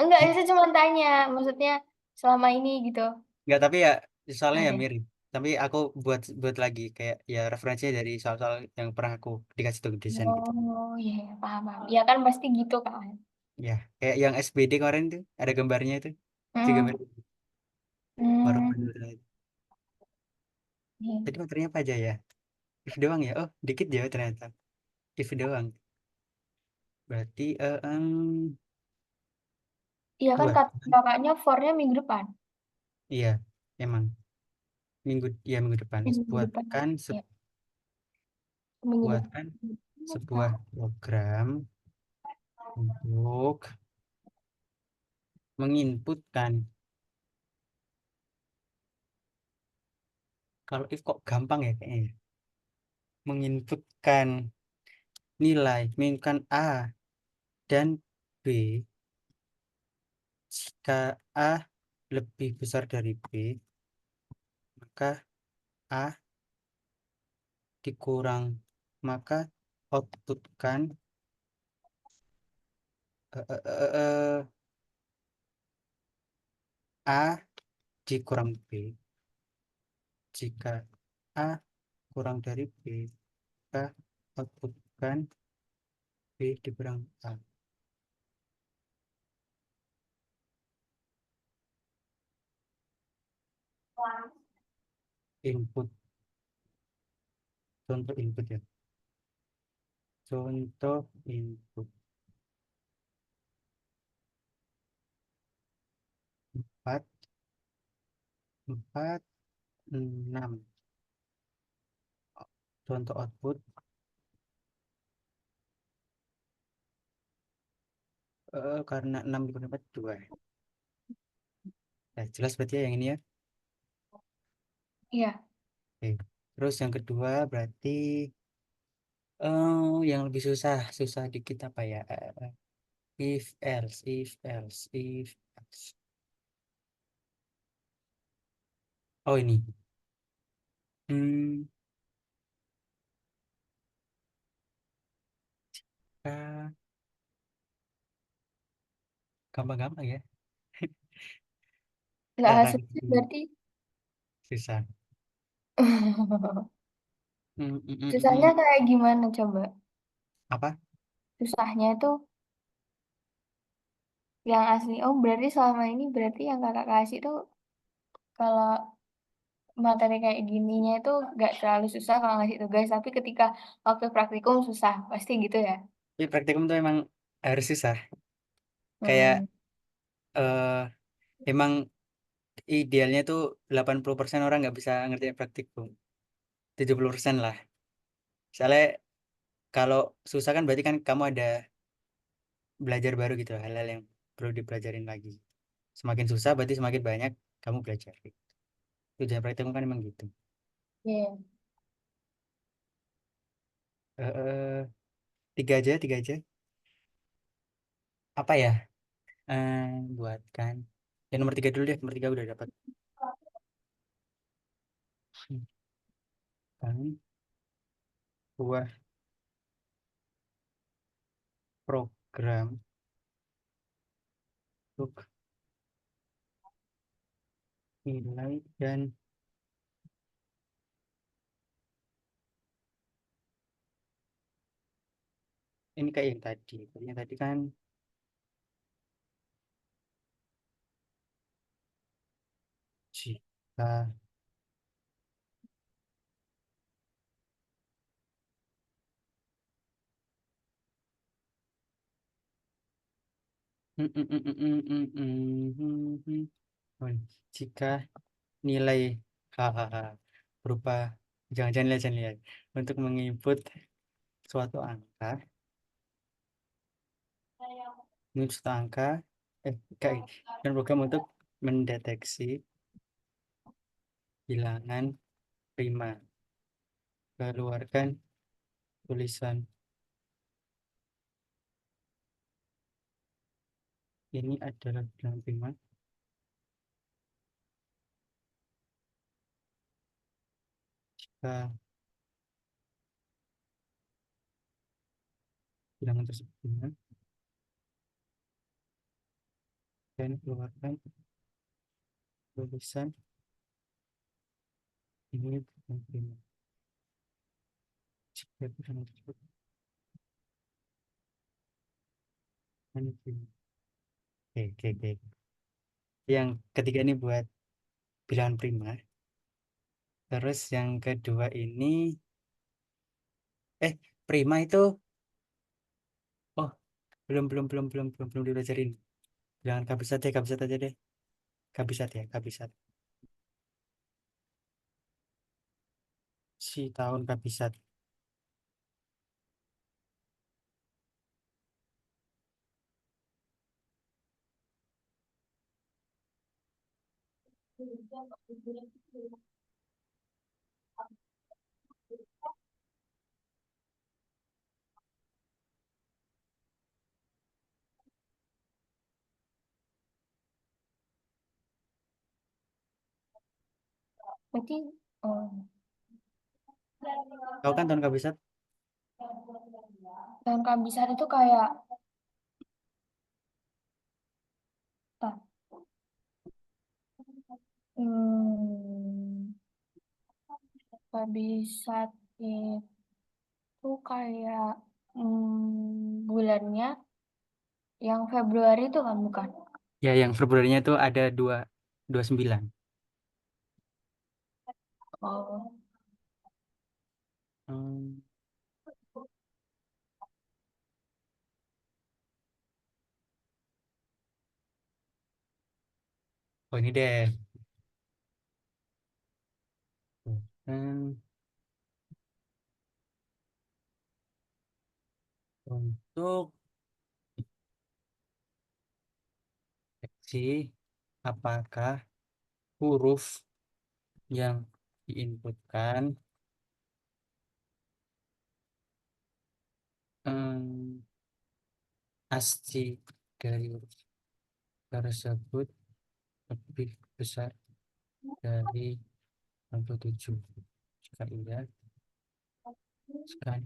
Enggak, saya cuma tanya, maksudnya selama ini gitu. Enggak, tapi ya soalnya ya Ada. mirip. Tapi aku buat buat lagi kayak ya referensinya dari soal-soal yang pernah aku dikasih tuh desain gitu. Oh, iya, iya, paham, paham. Ya kan pasti gitu kan. Ya, kayak yang SBD kemarin tuh ada gambarnya itu. Juga Hmm, mirip. Baru hmm, bener. iya. Tadi materinya apa aja ya? If doang ya? Oh, dikit ya ternyata. If doang. Berarti Iya kan buat. kata kakaknya for-nya minggu depan. Iya, emang minggu depan. Minggu depan. Ya, minggu depan. Buatkan sebuah program untuk menginputkan. Kalau if kok gampang ya kayaknya, ya. Menginputkan nilai, menginputkan A dan B. Jika A lebih besar dari B, maka A dikurang, maka outputkan eh, eh, eh, eh, A dikurang B. Jika A kurang dari B, maka outputkan B dikurang A. Input, contoh input ya. Contoh input 4, 4, 6. Contoh output karena 6 dikali 4 2 ya. Ya, jelas berarti ya yang ini ya. Iya. Oke. Terus yang kedua berarti yang lebih susah, susah dikit apa ya? If else. Oh ini. Hmm, ah, gampang-gampang ya. Nggak Kakak asumsi gitu. berarti. Susah. Mm, mm, mm, mm, Susahnya mm. kayak gimana coba? Apa? Susahnya itu yang asli. Oh, berarti selama ini berarti yang kakak kasih tuh kalau materi kayak gininya itu nggak terlalu susah kalau ngasih tugas, tapi ketika waktu praktikum susah, pasti gitu ya. Ini praktikum tuh emang harus susah. Kayak Hmm. eh emang idealnya tuh 80% orang nggak bisa ngerti praktikum. 70% lah. Soalnya kalau susah kan berarti kan kamu ada belajar baru gitu, hal-hal yang perlu dipelajarin lagi. Semakin susah berarti semakin banyak kamu belajar. Tujuan praktikum kan emang gitu. Iya. Tiga aja, tiga aja. Apa ya? Eh, buatkan. Yang nomor tiga dulu deh. Nomor tiga udah dapat. Kan buah program untuk nilai dan ini kayak yang tadi. Yang tadi kan jika Oh, jika nilai hahaha berupa jangan-jangan lihat jangan lihat untuk menginput suatu angka menginput suatu angka kayak dan program untuk mendeteksi bilangan prima keluarkan tulisan ini adalah bilangan prima jika bilangan tersebut prima dan keluarkan tulisan ini bilangan prima jika bilangan tersebut bukan prima. Oke, oke, oke. Yang ketiga ini buat bilangan prima. Terus yang kedua ini, prima itu, oh belum dipelajarin. Bilangan kabisat aja deh, kabisat ya, kabisat. Si tahun kabisat. Berarti, oh, Kau kan tahun kabisat, tahun kehabisan itu kayak, tak, hmm, kehabisan itu kayak bulannya yang Februari itu kan bukan? ya yang Februarinya tuh ada 29. Oh, Hmm, oh ini deh. Hmm, untuk deteksi apakah huruf yang diinputkan hmm, ASCII dari huruf tersebut lebih besar dari 67. Jika iya, sekarang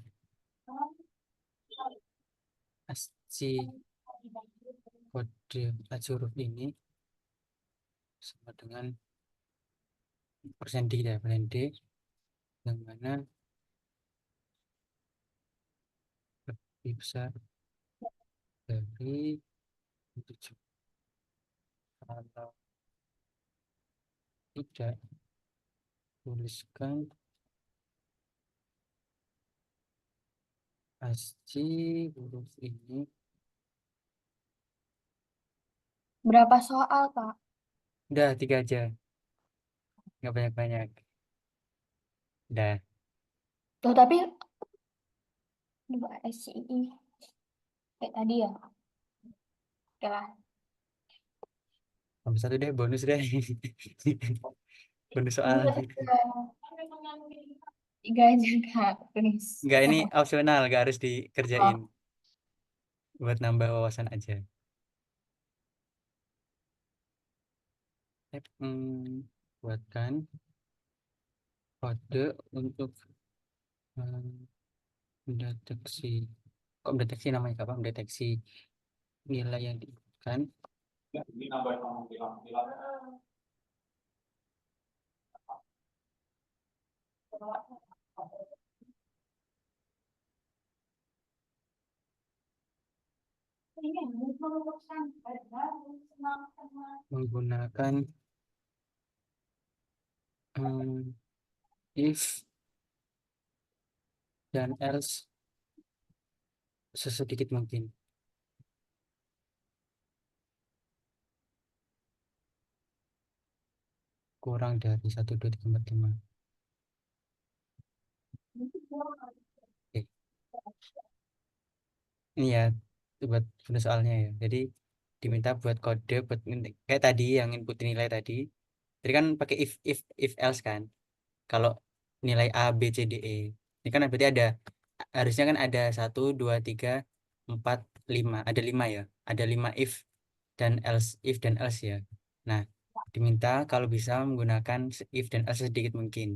ASCII kode ASCII huruf ini sama dengan persen D ya, persen D yang mana lebih besar dari 7. Kalau tidak, tuliskan pasti huruf ini. Berapa soal, Kak? Udah 3 aja, nggak banyak-banyak. Udah, Tuh, tapi dua SCI kayak tadi ya. Oke lah. tambah satu deh, bonus deh. Bonus soal. Tiga tiga aja, Kak. Please. Enggak, ini opsional, nggak harus dikerjain. Oh, Buat nambah wawasan aja. Buatkan kode untuk mendeteksi. Kok mendeteksi namanya apa? Mendeteksi nilai yang diinginkan. Menggunakan hmm, if dan else sesedikit mungkin. Kurang dari 1, 2, 3, 4, 5. Oke. Ini ya buat bonus soalnya ya. Jadi diminta buat kode buat kayak tadi yang input nilai tadi. Jadi kan pakai if else kan. Kalau nilai A B C D E ini kan berarti ada, harusnya kan ada 1, 2, 3, 4, 5, ada 5 ya, ada 5 if dan else ya. Nah, diminta kalau bisa menggunakan if dan else sedikit mungkin,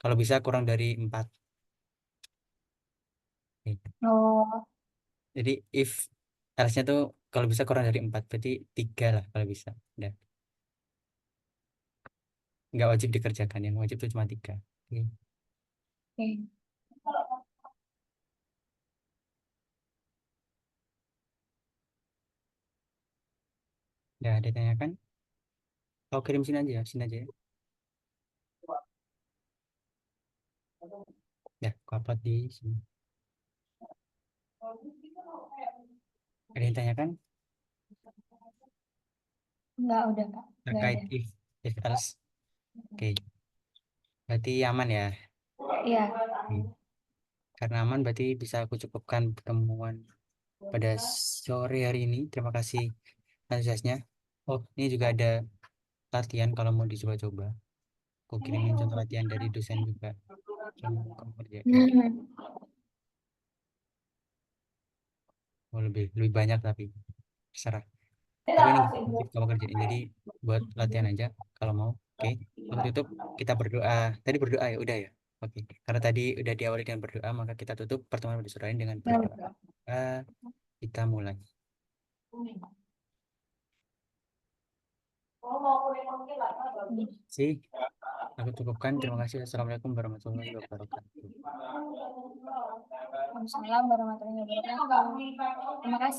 kalau bisa kurang dari 4. Oke. oh, Jadi if else-nya tuh kalau bisa kurang dari 4, berarti 3 lah kalau bisa. Udah, nggak wajib dikerjakan, yang wajib tuh cuma 3. Oke. oke. Udah ada tanyakan, kau kirim sini aja ya. Ya, aku upload di sini. Ada yang tanyakan Enggak, udah, Kak. Enggak terkait ada. if else? Oke, berarti aman ya. Iya. Hmm. Karena aman berarti bisa aku cukupkan pertemuan pada sore hari ini. Terima kasih antusiasnya. Oh, ini juga ada latihan kalau mau dicoba-coba. Aku kirimin contoh latihan dari dosen juga. Kalau mau kamu kerjain. Hmm. Oh, lebih lebih banyak tapi terserah. Tapi ini nggak wajib kamu kerjain. Jadi buat latihan aja kalau mau. Oke. Untuk tutup kita berdoa. Tadi berdoa ya, udah ya. Oke. Karena tadi udah diawali dengan berdoa, maka kita tutup pertemuan pada sore ini dengan Ya berdoa. udah. Kita mulai. Sih, aku cukupkan. Terima kasih. Assalamualaikum warahmatullahi wabarakatuh. Waalaikumsalam warahmatullahi wabarakatuh. Terima kasih.